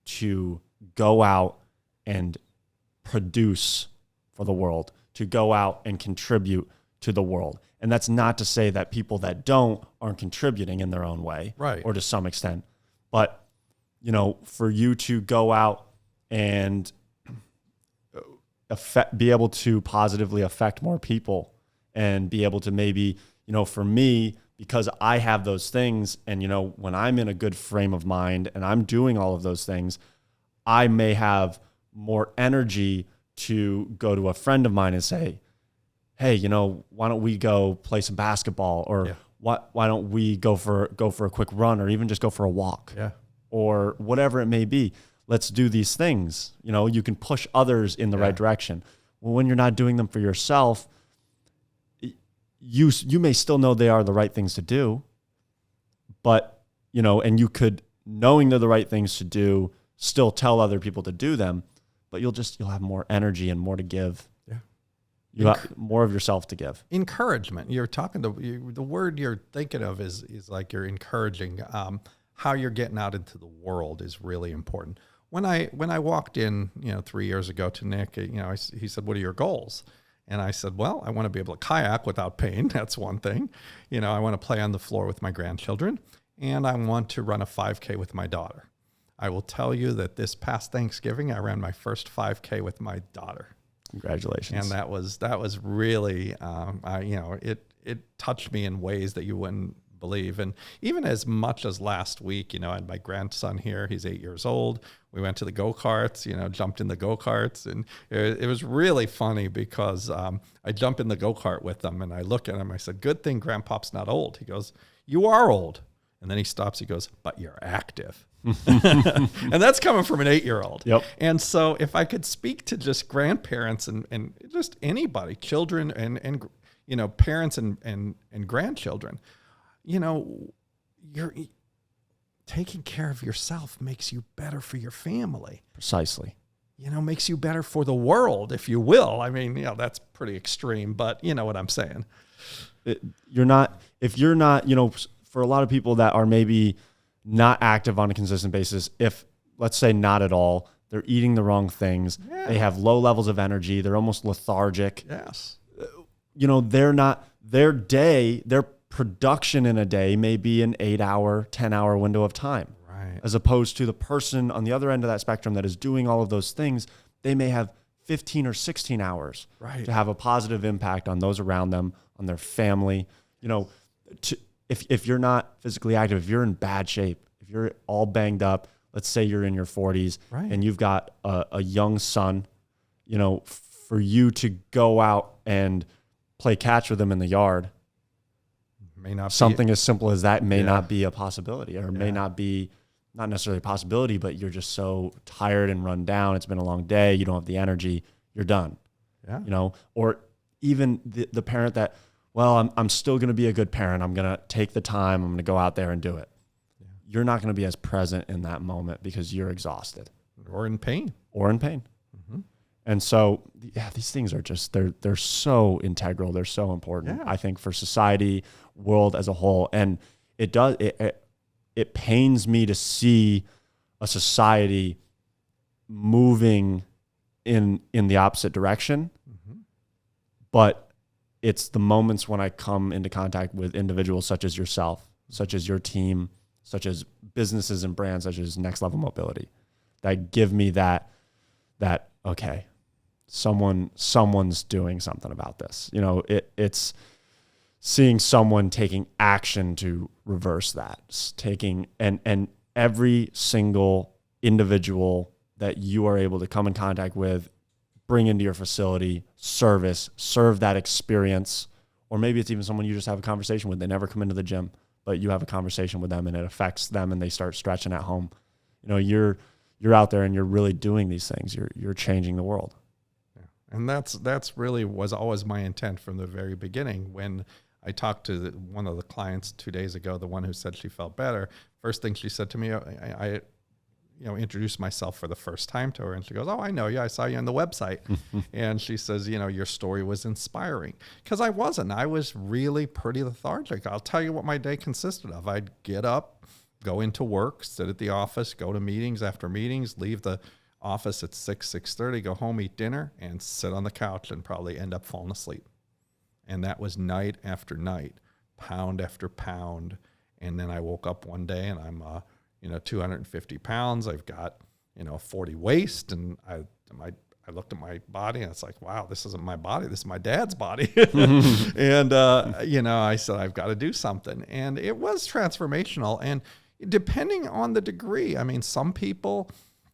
to go out and produce for the world, to go out and contribute to the world. And that's not to say that people that aren't contributing in their own way, right, or to some extent. But, for you to go out and be able to positively affect more people and be able to maybe, for me, because I have those things and, when I'm in a good frame of mind and I'm doing all of those things, I may have more energy to go to a friend of mine and say, hey, why don't we go play some basketball, or why don't we go for a quick run, or even just go for a walk, or whatever it may be. Let's do these things. You can push others in the right direction. Well, when you're not doing them for yourself, you may still know they are the right things to do, but, and you could, knowing they're the right things to do, still tell other people to do them, but you'll have more energy and more to give. Yeah. You got more of yourself to give. Encouragement. You're talking to the word you're thinking of is like you're encouraging. How you're getting out into the world is really important. When I walked in, 3 years ago to Nick, he said, "What are your goals?" And I said, "Well, I want to be able to kayak without pain. That's one thing. I want to play on the floor with my grandchildren, and I want to run a 5K with my daughter." I will tell you that this past Thanksgiving, I ran my first 5K with my daughter. Congratulations! And that was really, it touched me in ways that you wouldn't believe. And even as much as last week, I had my grandson here. He's 8 years old. We went to the go-karts, jumped in the go-karts. And it was really funny because I jump in the go-kart with them and I look at him. I said, "Good thing Grandpop's not old." He goes, "You are old." And then he stops. He goes, "But you're active." And that's coming from an 8-year-old. Yep. And so if I could speak to just grandparents and just anybody, children and parents and grandchildren, you're taking care of yourself makes you better for your family. Precisely. Makes you better for the world, if you will. I mean, that's pretty extreme, but you know what I'm saying. If you're not, for a lot of people that are maybe not active on a consistent basis, if let's say not at all, they're eating the wrong things. Yeah. They have low levels of energy. They're almost lethargic. Yes. They're not, their production in a day may be an 8-hour, 10-hour window of time. Right. As opposed to the person on the other end of that spectrum that is doing all of those things, they may have 15 or 16 hours to have a positive impact on those around them, on their family. If you're not physically active, if you're in bad shape, if you're all banged up, let's say you're in your 40s and you've got a young son, for you to go out and play catch with him in the yard, may not something as simple as that may not be a possibility, or may not be, not necessarily a possibility, but you're just so tired and run down. It's been a long day. You don't have the energy. You're done. Yeah. Or even the parent that, well, I'm still going to be a good parent. I'm going to take the time. I'm going to go out there and do it. Yeah. You're not going to be as present in that moment because you're exhausted. Or in pain. Mm-hmm. And so, these things are just, they're so integral. They're so important, I think, for society, world as a whole. And it pains me to see a society moving in the opposite direction. Mm-hmm. But it's the moments when I come into contact with individuals such as yourself, such as your team, such as businesses and brands, such as Next Level Mobility, that give me that okay, someone's doing something about this. It's seeing someone taking action to reverse that, and every single individual that you are able to come in contact with, bring into your facility, serve that experience. Or maybe it's even someone you just have a conversation with. They never come into the gym, but you have a conversation with them and it affects them and they start stretching at home. You're out there and you're really doing these things. You're changing the world. Yeah. And that's really was always my intent from the very beginning. When I talked to one of the clients 2 days ago, the one who said she felt better, first thing she said to me, I introduced myself for the first time to her, and she goes, "Oh, I know you. I saw you on the website." And she says, "Your story was inspiring." Because I wasn't. I was really pretty lethargic. I'll tell you what my day consisted of. I'd get up, go into work, sit at the office, go to meetings after meetings, leave the office at 6:30, go home, eat dinner, and sit on the couch and probably end up falling asleep. And that was night after night, pound after pound. And then I woke up one day and I'm 250 pounds. I've got, a 40 waist, and I looked at my body and it's like, wow, this isn't my body. This is my dad's body. And, I said, I've got to do something. And it was transformational. And depending on the degree, I mean, some people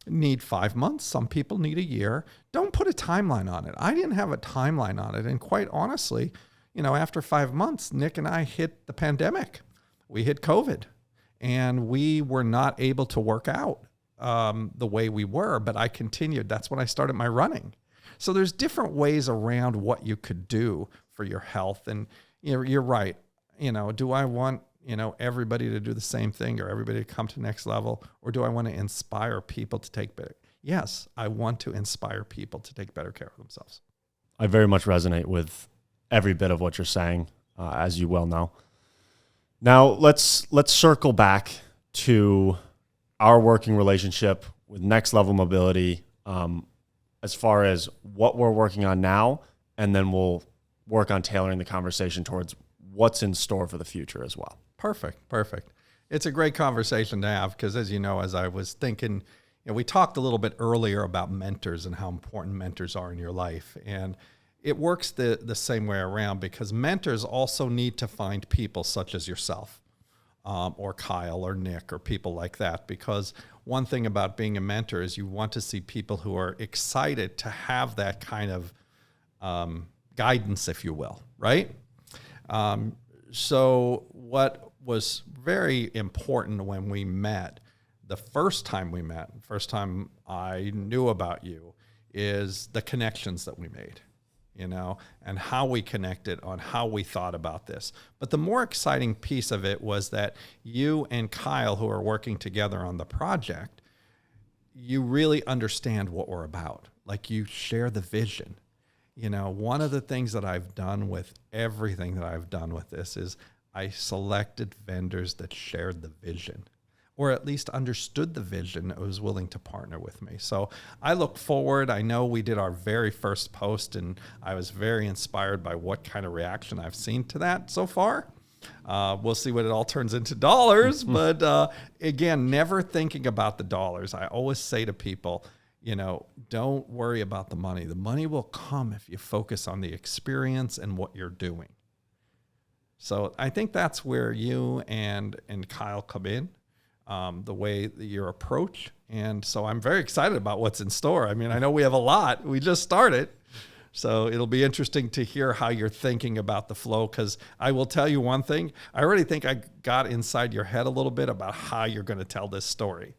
need 5 months. Some people need a year. Don't put a timeline on it. I didn't have a timeline on it. And quite honestly, after 5 months, Nick and I hit the pandemic. We hit COVID, and we were not able to work out the way we were, but I continued. That's when I started my running. So there's different ways around what you could do for your health. And you're right. Do I want, everybody to do the same thing or everybody to come to next level? Or do I want to inspire people to take better? Yes, I want to inspire people to take better care of themselves. I very much resonate with every bit of what you're saying, as you well know. Now let's circle back to our working relationship with Next Level Mobility, as far as what we're working on now, and then we'll work on tailoring the conversation towards what's in store for the future as well. Perfect. It's a great conversation to have because, as you know, as I was thinking, we talked a little bit earlier about mentors and how important mentors are in your life. And it works the same way around because mentors also need to find people such as yourself, or Kyle or Nick or people like that. Because one thing about being a mentor is you want to see people who are excited to have that kind of guidance, if you will, right? So what was very important when we met, the first time I knew about you, is the connections that we made, and how we connected on how we thought about this. But the more exciting piece of it was that you and Kyle, who are working together on the project, you really understand what we're about. Like, you share the vision. One of the things that I've done with everything that I've done with this is I selected vendors that shared the vision, or at least understood the vision, and was willing to partner with me. So I look forward. I know we did our very first post, and I was very inspired by what kind of reaction I've seen to that so far. We'll see what it all turns into dollars. But again, never thinking about the dollars. I always say to people, don't worry about the money. The money will come if you focus on the experience and what you're doing. So I think that's where you and Kyle come in, the way that your approach. And so I'm very excited about what's in store. I mean, I know we have a lot. We just started. So it'll be interesting to hear how you're thinking about the flow, because I will tell you one thing. I already think I got inside your head a little bit about how you're going to tell this story,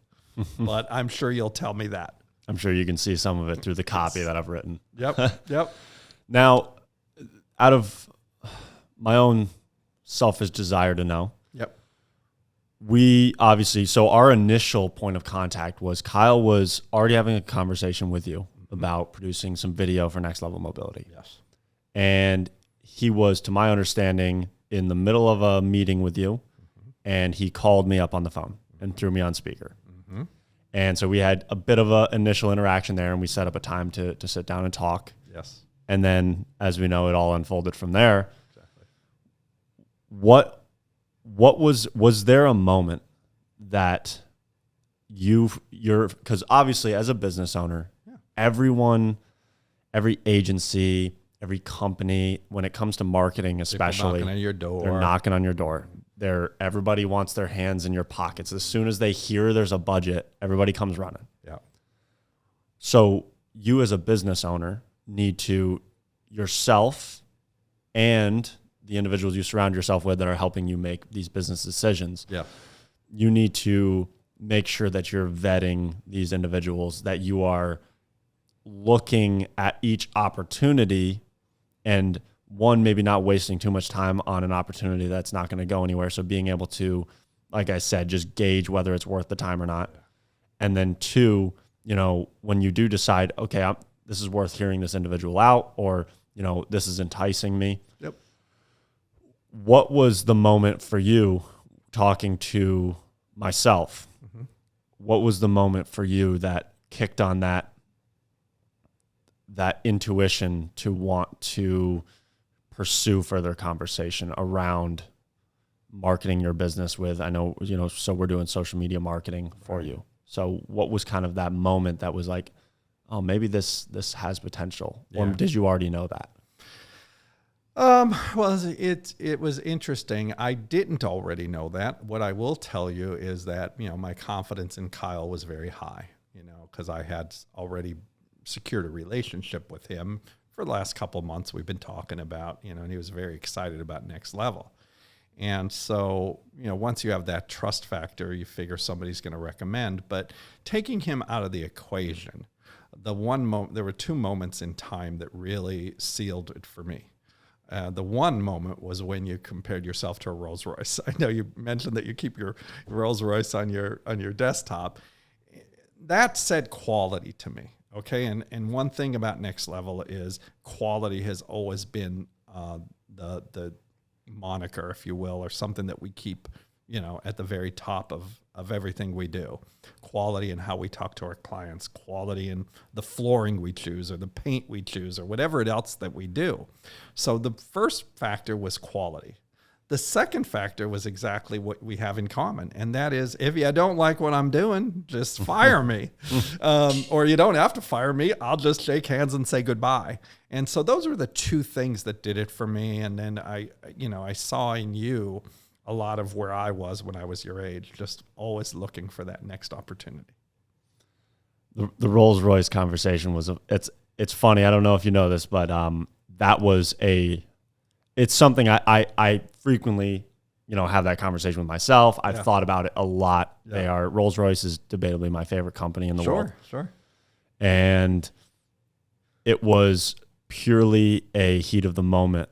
but I'm sure you'll tell me that. I'm sure you can see some of it through the copy that I've written. Yep. Now, out of my own selfish desire to know, we obviously, so our initial point of contact was Kyle was already having a conversation with you about producing some video for Next Level Mobility. Yes. And he was, to my understanding, in the middle of a meeting with you, and he called me up on the phone and threw me on speaker. And so we had a bit of an initial interaction there, and we set up a time to sit down and talk. Yes. And then, as we know, it all unfolded from there. Exactly. What was there a moment that you're, because obviously as a business owner, everyone, every agency, every company, when it comes to marketing especially, knocking on your door. They're knocking on your door. Everybody wants their hands in your pockets. As soon as they hear there's a budget, everybody comes running. Yeah. So you as a business owner need to, yourself and the individuals you surround yourself with that are helping you make these business decisions. Yeah. You need to make sure that you're vetting these individuals, that you are looking at each opportunity and maybe not wasting too much time on an opportunity that's not going to go anywhere. So being able to, like I said, just gauge whether it's worth the time or not. And then two, when you do decide, okay, this is worth hearing this individual out, or, this is enticing me. Yep. What was the moment for you talking to myself? What was the moment for you that kicked on that intuition to want to pursue further conversation around marketing your business with, I know, so we're doing social media marketing for you. So what was kind of that moment that was like, oh, maybe this has potential? Yeah. Or did you already know that? Well, it was interesting. I didn't already know that. What I will tell you is that, my confidence in Kyle was very high. because I had already secured a relationship with him for the last couple of months. We've been talking about, and he was very excited about Next Level. And so, once you have that trust factor, you figure somebody's going to recommend. But taking him out of the equation, there were 2 moments in time that really sealed it for me. The one moment was when you compared yourself to a Rolls Royce. I know you mentioned that you keep your Rolls Royce on your desktop. That said quality to me. Okay, and one thing about Next Level is quality has always been the moniker, if you will, or something that we keep, at the very top of everything we do. Quality in how we talk to our clients, quality in the flooring we choose or the paint we choose or whatever else that we do. So the first factor was quality. The second factor was exactly what we have in common, and that is, if you don't like what I'm doing, just fire me. Or you don't have to fire me. I'll just shake hands and say goodbye. And so those were the 2 things that did it for me. And then I saw in you a lot of where I was when I was your age, just always looking for that next opportunity. The Rolls Royce conversation was it's funny. I don't know if you know this, but that was it's something I frequently, have that conversation with myself. I've thought about it a lot. Yeah. Rolls Royce is debatably my favorite company in the world. Sure. And it was purely a heat of the moment.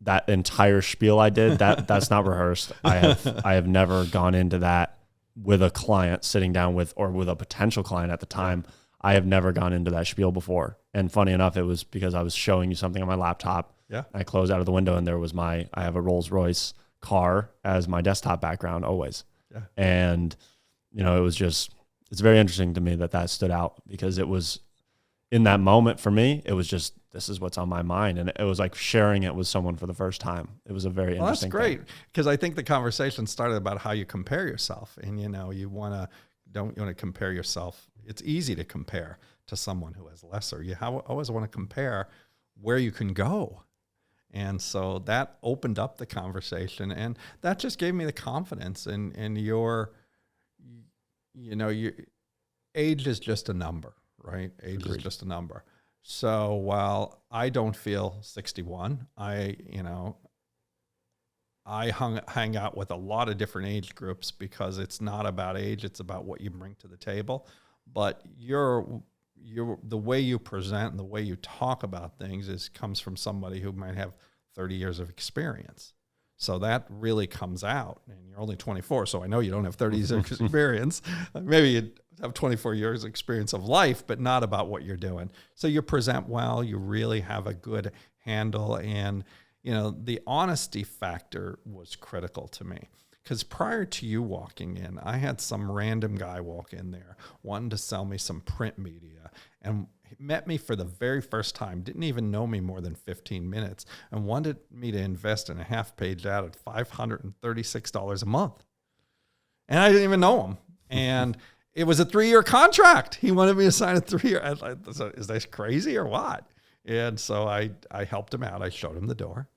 That entire spiel I did, that's not rehearsed. I have never gone into that with a client sitting down with a potential client at the time. Yeah. I have never gone into that spiel before. And funny enough, it was because I was showing you something on my laptop. Yeah. I closed out of the window and there was I have a Rolls Royce car as my desktop background always. Yeah. And, it's very interesting to me that stood out because it was in that moment for me, it was just, this is what's on my mind. And it was like sharing it with someone for the first time. It was a very interesting That's great. Because I think the conversation started about how you compare yourself. And, you want to compare yourself. It's easy to compare to someone who has lesser. You always want to compare where you can go. And so that opened up the conversation, and that just gave me the confidence in your age is just a number, right? Age Agreed. Is just a number. So while I don't feel 61, I hang out with a lot of different age groups because it's not about age, it's about what you bring to the table. But the way you present and the way you talk about things comes from somebody who might have 30 years of experience. So that really comes out. And you're only 24, so I know you don't have 30 years of experience. Maybe you have 24 years experience of life, but not about what you're doing. So you present well, you really have a good handle. And, the honesty factor was critical to me. Because prior to you walking in, I had some random guy walk in there wanting to sell me some print media and he met me for the very first time, didn't even know me more than 15 minutes, and wanted me to invest in a half-page ad at $536 a month. And I didn't even know him. And it was a 3-year contract. He wanted me to sign a 3-year. I was like, is this crazy or what? And so I helped him out. I showed him the door.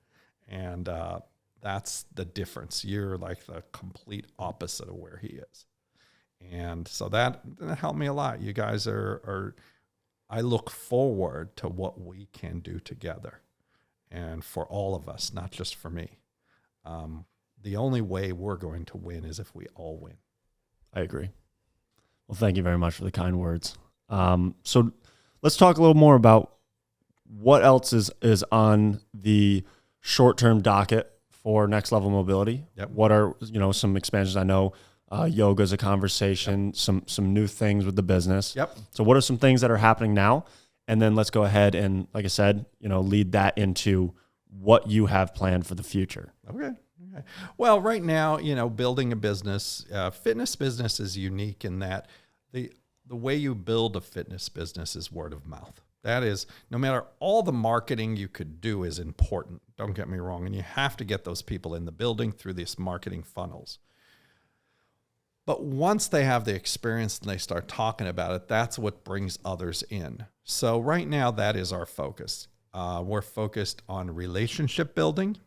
And that's the difference. You're like the complete opposite of where he is. And so that helped me a lot. You guys I look forward to what we can do together. And for all of us, not just for me. The only way we're going to win is if we all win. I agree. Well, thank you very much for the kind words. So let's talk a little more about what else is on the short-term docket for Next Level Mobility. Yep. What are some expansions? I know yoga is a conversation, yep. some new things with the business. Yep. So what are some things that are happening now? And then let's go ahead and, like I said, lead that into what you have planned for the future. Okay. Well, right now, building a business, fitness business is unique in that the way you build a fitness business is word of mouth. That is, no matter all the marketing you could do is important. Don't get me wrong. And you have to get those people in the building through these marketing funnels. But once they have the experience and they start talking about it, that's what brings others in. So right now, that is our focus. We're focused on relationship building,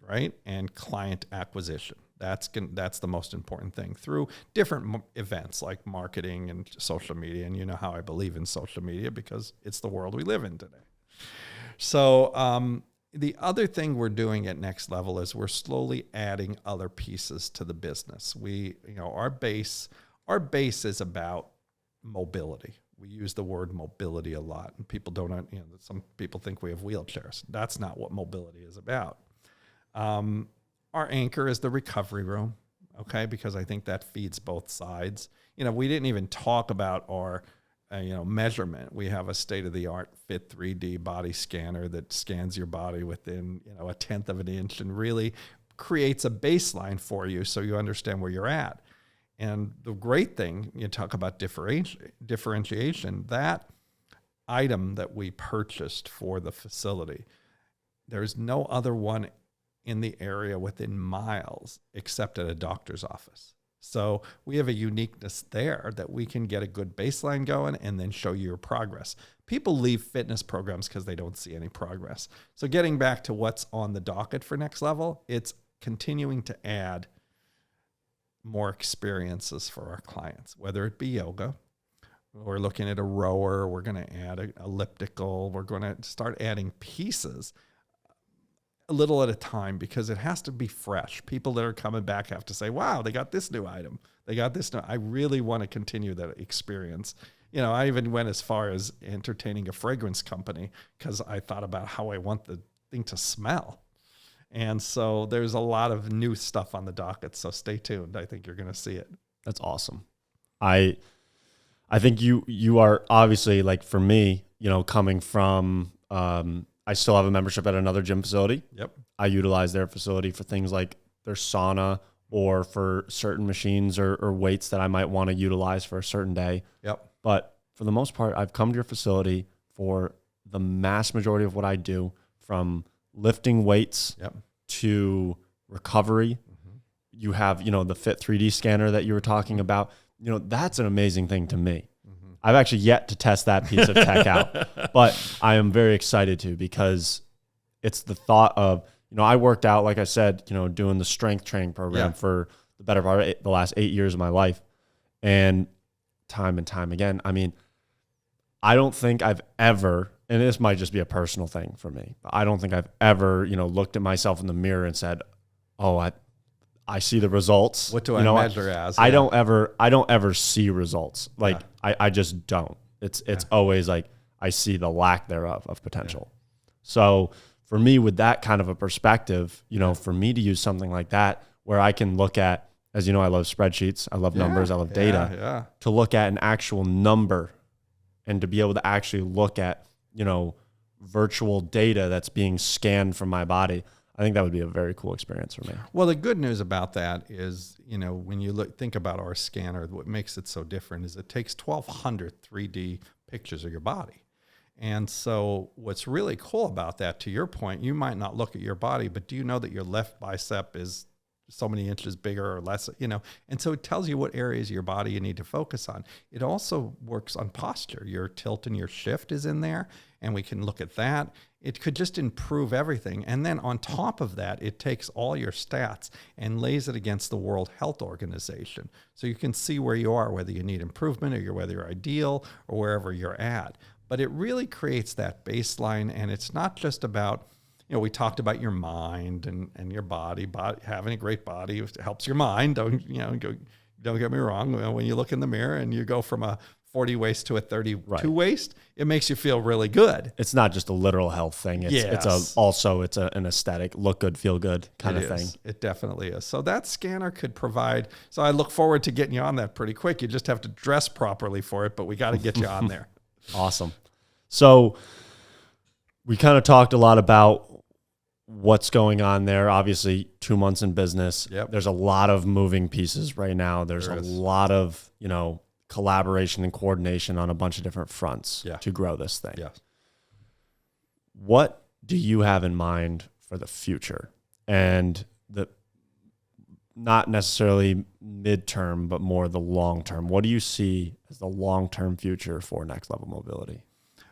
right? And client acquisition. That's the most important thing through different events like marketing and social media. And you know how I believe in social media because it's the world we live in today. So the other thing we're doing at Next Level is we're slowly adding other pieces to the business. Our base is about mobility. We use the word mobility a lot, and people don't. Some people think we have wheelchairs. That's not what mobility is about. Our anchor is the recovery room, okay, because I think that feeds both sides. We didn't even talk about our measurement. We have a state-of-the-art Fit 3D body scanner that scans your body within a tenth of an inch and really creates a baseline for you so you understand where you're at. And the great thing, you talk about differentiation, that item that we purchased for the facility, there's no other one in the area within miles except at a doctor's office. So we have a uniqueness there that we can get a good baseline going and then show you your progress. People leave fitness programs because they don't see any progress. So getting back to what's on the docket for Next Level, it's continuing to add more experiences for our clients, whether it be yoga. We're looking at a rower. We're going to add an elliptical. We're going to start adding pieces a little at a time because it has to be fresh. People that are coming back have to say, wow, they got this new item. They got this new. I really want to continue that experience. I even went as far as entertaining a fragrance company because I thought about how I want the thing to smell. And so there's a lot of new stuff on the docket. So stay tuned. I think you're going to see it. That's awesome. I think you are obviously, like, for me, coming from, I still have a membership at another gym facility. Yep. I utilize their facility for things like their sauna or for certain machines or weights that I might want to utilize for a certain day. Yep. But for the most part, I've come to your facility for the mass majority of what I do, from lifting weights to recovery. Mm-hmm. You have, the Fit 3D scanner that you were talking about. That's an amazing thing to me. I've actually yet to test that piece of tech out, but I am very excited to, because it's the thought of, I worked out, like I said, doing the strength training program for the better part of the last 8 years of my life. And time again, I don't think I've ever, and this might just be a personal thing for me, but I don't think I've ever, looked at myself in the mirror and said, oh, I see the results. What do I measure as? I don't ever see results. Like, I just don't. It's always like I see the lack thereof of potential. Yeah. So for me, with that kind of a perspective, for me to use something like that where I can look at, as you know, I love spreadsheets, I love numbers, I love data, to look at an actual number and to be able to actually look at, virtual data that's being scanned from my body, I think that would be a very cool experience for me. Well, the good news about that is, when you think about our scanner, what makes it so different is it takes 1,200 3D pictures of your body. And so what's really cool about that, to your point, you might not look at your body, but do you know that your left bicep is so many inches bigger or less, and so it tells you what areas of your body you need to focus on. It also works on posture. Your tilt and your shift is in there, and we can look at that. It could just improve everything. And then on top of that, it takes all your stats and lays it against the World Health Organization. So you can see where you are, whether you need improvement or whether you're ideal or wherever you're at. But it really creates that baseline, and it's not just about, we talked about your mind and your body. Having a great body helps your mind. Don't get me wrong. When you look in the mirror and you go from a 40 waist to a 32 waist, it makes you feel really good. It's not just a literal health thing. It's an aesthetic, look good, feel good kind of thing. It definitely is. So that scanner could provide. So I look forward to getting you on that pretty quick. You just have to dress properly for it, but we got to get you on there. Awesome. So we kind of talked a lot about what's going on there. Obviously, 2 months in business. Yep. There's a lot of moving pieces right now. There's a lot of, collaboration and coordination on a bunch of different fronts to grow this thing. Yes. What do you have in mind for the future? And not necessarily midterm, but more the long term. What do you see as the long-term future for Next Level Mobility?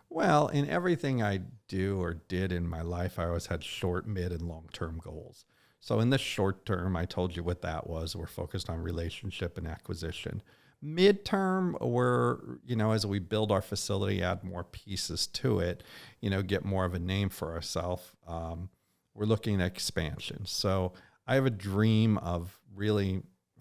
Well, in everything I do or did in my life, I always had short, mid, and long-term goals. So in the short term, I told you what that was. We're focused on relationship and acquisition. Midterm, we're, as we build our facility, add more pieces to it, get more of a name for ourselves, we're looking at expansion. So I have a dream of really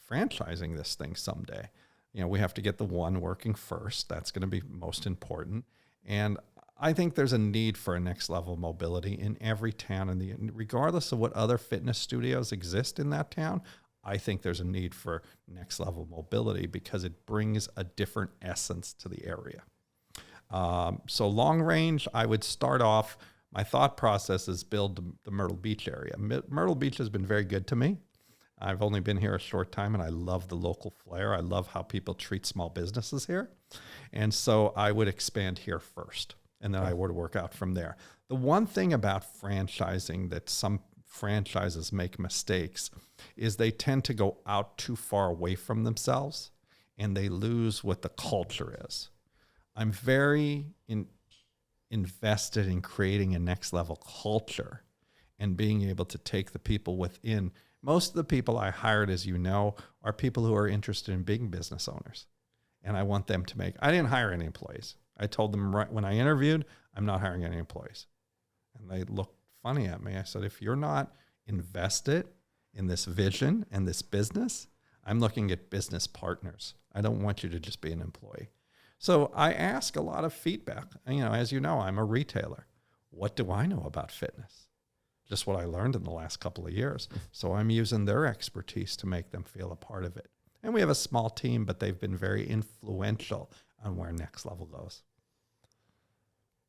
franchising this thing someday. We have to get the one working first. That's going to be most important. And I think there's a need for a next level mobility in every town, regardless of what other fitness studios exist in that town. I think there's a need for next level mobility because it brings a different essence to the area. So long range, I would start off, my thought process is build the Myrtle Beach area. Myrtle Beach has been very good to me. I've only been here a short time, and I love the local flair. I love how people treat small businesses here. And so I would expand here first, and then I would work out from there. The one thing about franchising that some franchises make mistakes is they tend to go out too far away from themselves, and they lose what the culture is. I'm very invested in creating a next level culture and being able to take the people within. Most of the people I hired, as you know, are people who are interested in being business owners. And I want them to I didn't hire any employees. I told them right when I interviewed, I'm not hiring any employees. And they looked funny at me. I said, if you're not invested in this vision and this business, I'm looking at business partners. I don't want you to just be an employee. So I ask a lot of feedback. As you know, I'm a retailer. What do I know about fitness? Just what I learned in the last couple of years. So I'm using their expertise to make them feel a part of it. And we have a small team, but they've been very influential on where next level goes.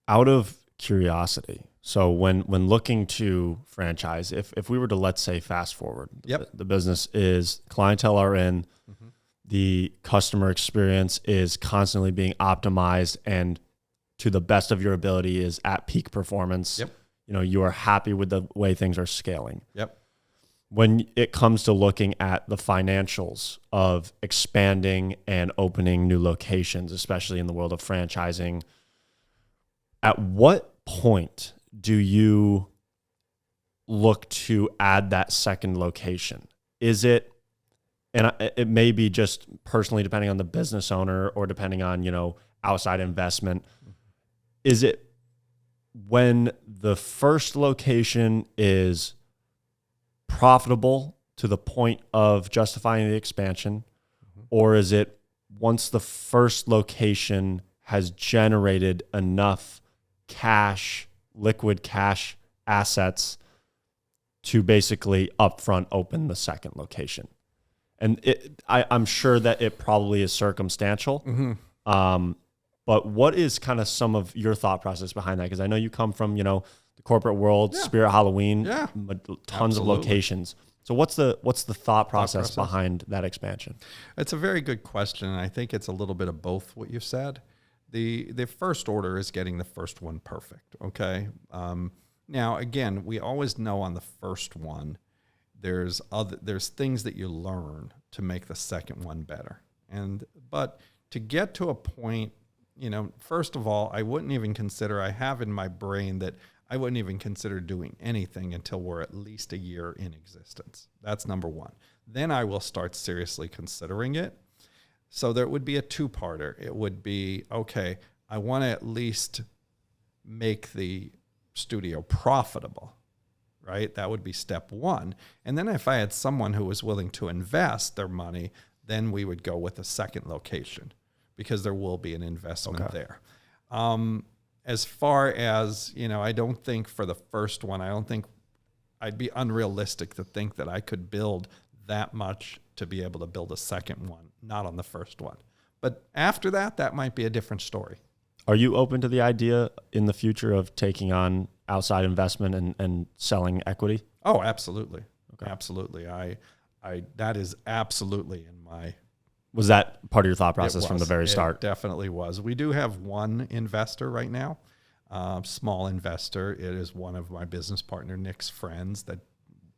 Out of curiosity, so when looking to franchise, if we were to, let's say, fast forward, the business is, clientele are in, the customer experience is constantly being optimized and to the best of your ability is at peak performance. You are happy with the way things are scaling. When it comes to looking at the financials of expanding and opening new locations, especially in the world of franchising, at what point do you look to add that second location? Is it, and it may be just personally depending on the business owner or depending on, outside investment. Is it when the first location is profitable to the point of justifying the expansion, or is it once the first location has generated enough cash, liquid cash assets to basically upfront open the second location? And I'm sure that it probably is circumstantial. But what is kind of some of your thought process behind that? Because I know you come from, the corporate world, Spirit Halloween, tons of locations. So what's the thought process behind that expansion? It's a very good question, and I think it's a little bit of both what you said. The first order is getting the first one perfect, okay? Now, again, we always know on the first one, there's things that you learn to make the second one better. But to get to a point, first of all, I wouldn't even consider, I have in my brain that I wouldn't even consider doing anything until we're at least a year in existence. That's number one. Then I will start seriously considering it. So there would be a two-parter. It would be, okay, I want to at least make the studio profitable, right? That would be step one. And then if I had someone who was willing to invest their money, then we would go with a second location because there will be an investment there. As far as, I don't think for the first one, I don't think I'd be unrealistic to think that I could build that much to be able to build a second one, not on the first one. But after that, that might be a different story. Are you open to the idea in the future of taking on outside investment and selling equity? Oh, absolutely. Okay. Absolutely. I that is absolutely in my... Was that part of your thought process from the very start? It definitely was. We do have one investor right now, small investor. It is one of my business partner, Nick's friends, that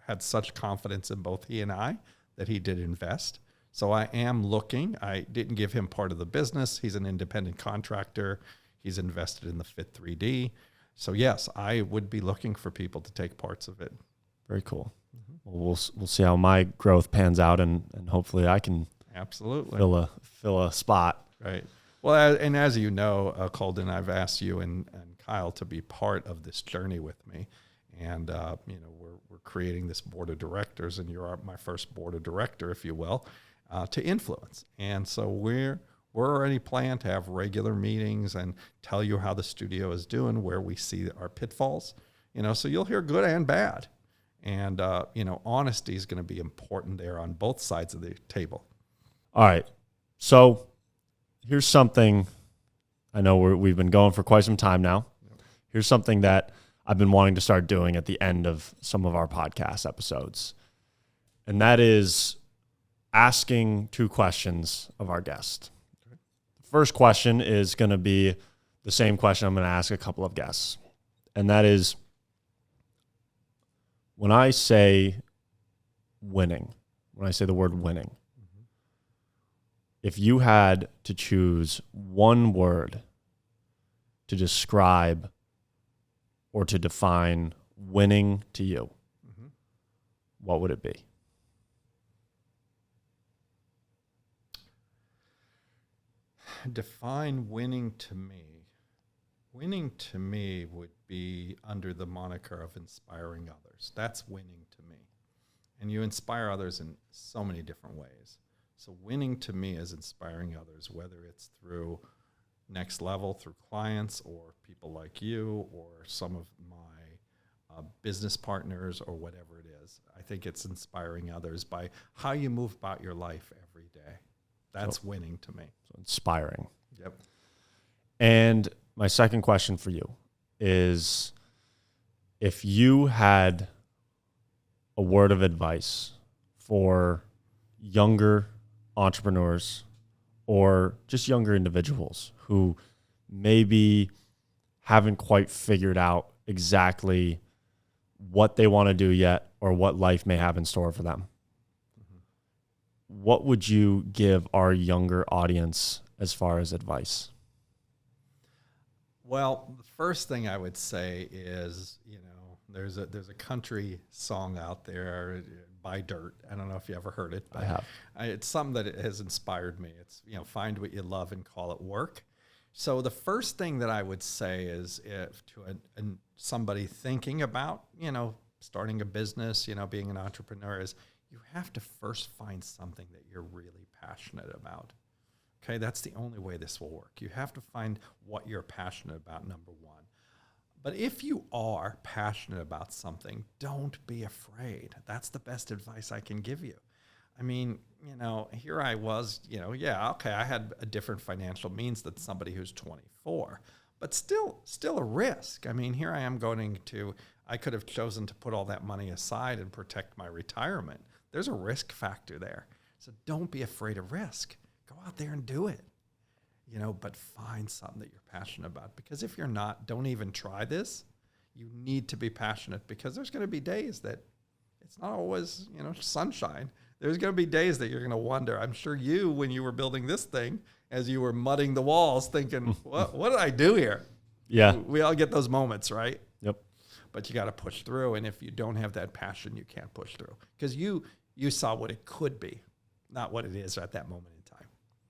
had such confidence in both he and I that he did invest. So I am looking. I didn't give him part of the business. He's an independent contractor. He's invested in the Fit 3D. So yes, I would be looking for people to take parts of it. Very cool. we'll see how my growth pans out, and hopefully I can absolutely fill a spot. Right. Well, and as you know, Colden, I've asked you and Kyle to be part of this journey with me, and we're creating this board of directors, and you're my first board of director, if you will, to influence. And so we're already planning to have regular meetings and tell you how the studio is doing, where we see our pitfalls. So you'll hear good and bad, and honesty is going to be important there on both sides of the table. All right, so here's something. I know we've been going for quite some time now. Here's something that I've been wanting to start doing at the end of some of our podcast episodes. And that is asking 2 questions of our guest. Okay. The first question is going to be the same question I'm going to ask a couple of guests. And that is, when I say winning, when I say the word winning, if you had to choose one word to describe or to define winning to you, what would it be? Define winning to me. Winning to me would be under the moniker of inspiring others. That's winning to me. And you inspire others in so many different ways. So winning to me is inspiring others, whether it's through next level, through clients or people like you or some of my business partners or whatever it is. I think it's inspiring others by how you move about your life every day. That's winning to me. So inspiring. Yep. And my second question for you is, if you had a word of advice for younger entrepreneurs or just younger individuals who maybe haven't quite figured out exactly what they want to do yet or what life may have in store for them, what would you give our younger audience as far as advice? Well, the first thing I would say is, there's a country song out there by Dirt. I don't know if you ever heard it, but I have. It's something that has inspired me. It's, find what you love and call it work. So the first thing that I would say is, if to somebody thinking about, starting a business, being an entrepreneur, is you have to first find something that you're really passionate about. Okay, that's the only way this will work. You have to find what you're passionate about, number one. But if you are passionate about something, don't be afraid. That's the best advice I can give you. I mean, here I was, I had a different financial means than somebody who's 24, but still a risk. I mean, here I am I could have chosen to put all that money aside and protect my retirement. There's a risk factor there. So don't be afraid of risk. Go out there and do it, but find something that you're passionate about. Because if you're not, don't even try this. You need to be passionate, because there's going to be days that it's not always, sunshine. There's going to be days that you're going to wonder. I'm sure when you were building this thing, as you were mudding the walls, thinking, what did I do here? Yeah. We all get those moments, right? Yep. But you got to push through. And if you don't have that passion, you can't push through, because you saw what it could be, not what it is at that moment in time.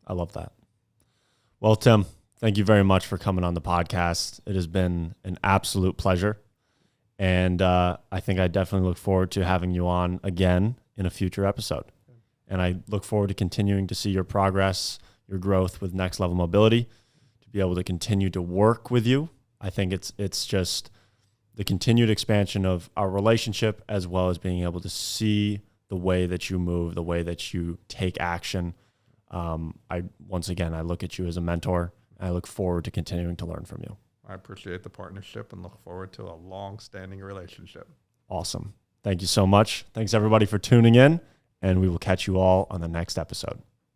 I love that. Well, Tim, thank you very much for coming on the podcast. It has been an absolute pleasure. And I think I definitely look forward to having you on again in a future episode. And I look forward to continuing to see your progress, your growth with Next Level Mobility, to be able to continue to work with you. I think it's just the continued expansion of our relationship, as well as being able to see the way that you move, the way that you take action. Once again, I look at you as a mentor, and I look forward to continuing to learn from you. I appreciate the partnership and look forward to a long-standing relationship. Awesome. Thank you so much. Thanks, everybody, for tuning in, and we will catch you all on the next episode.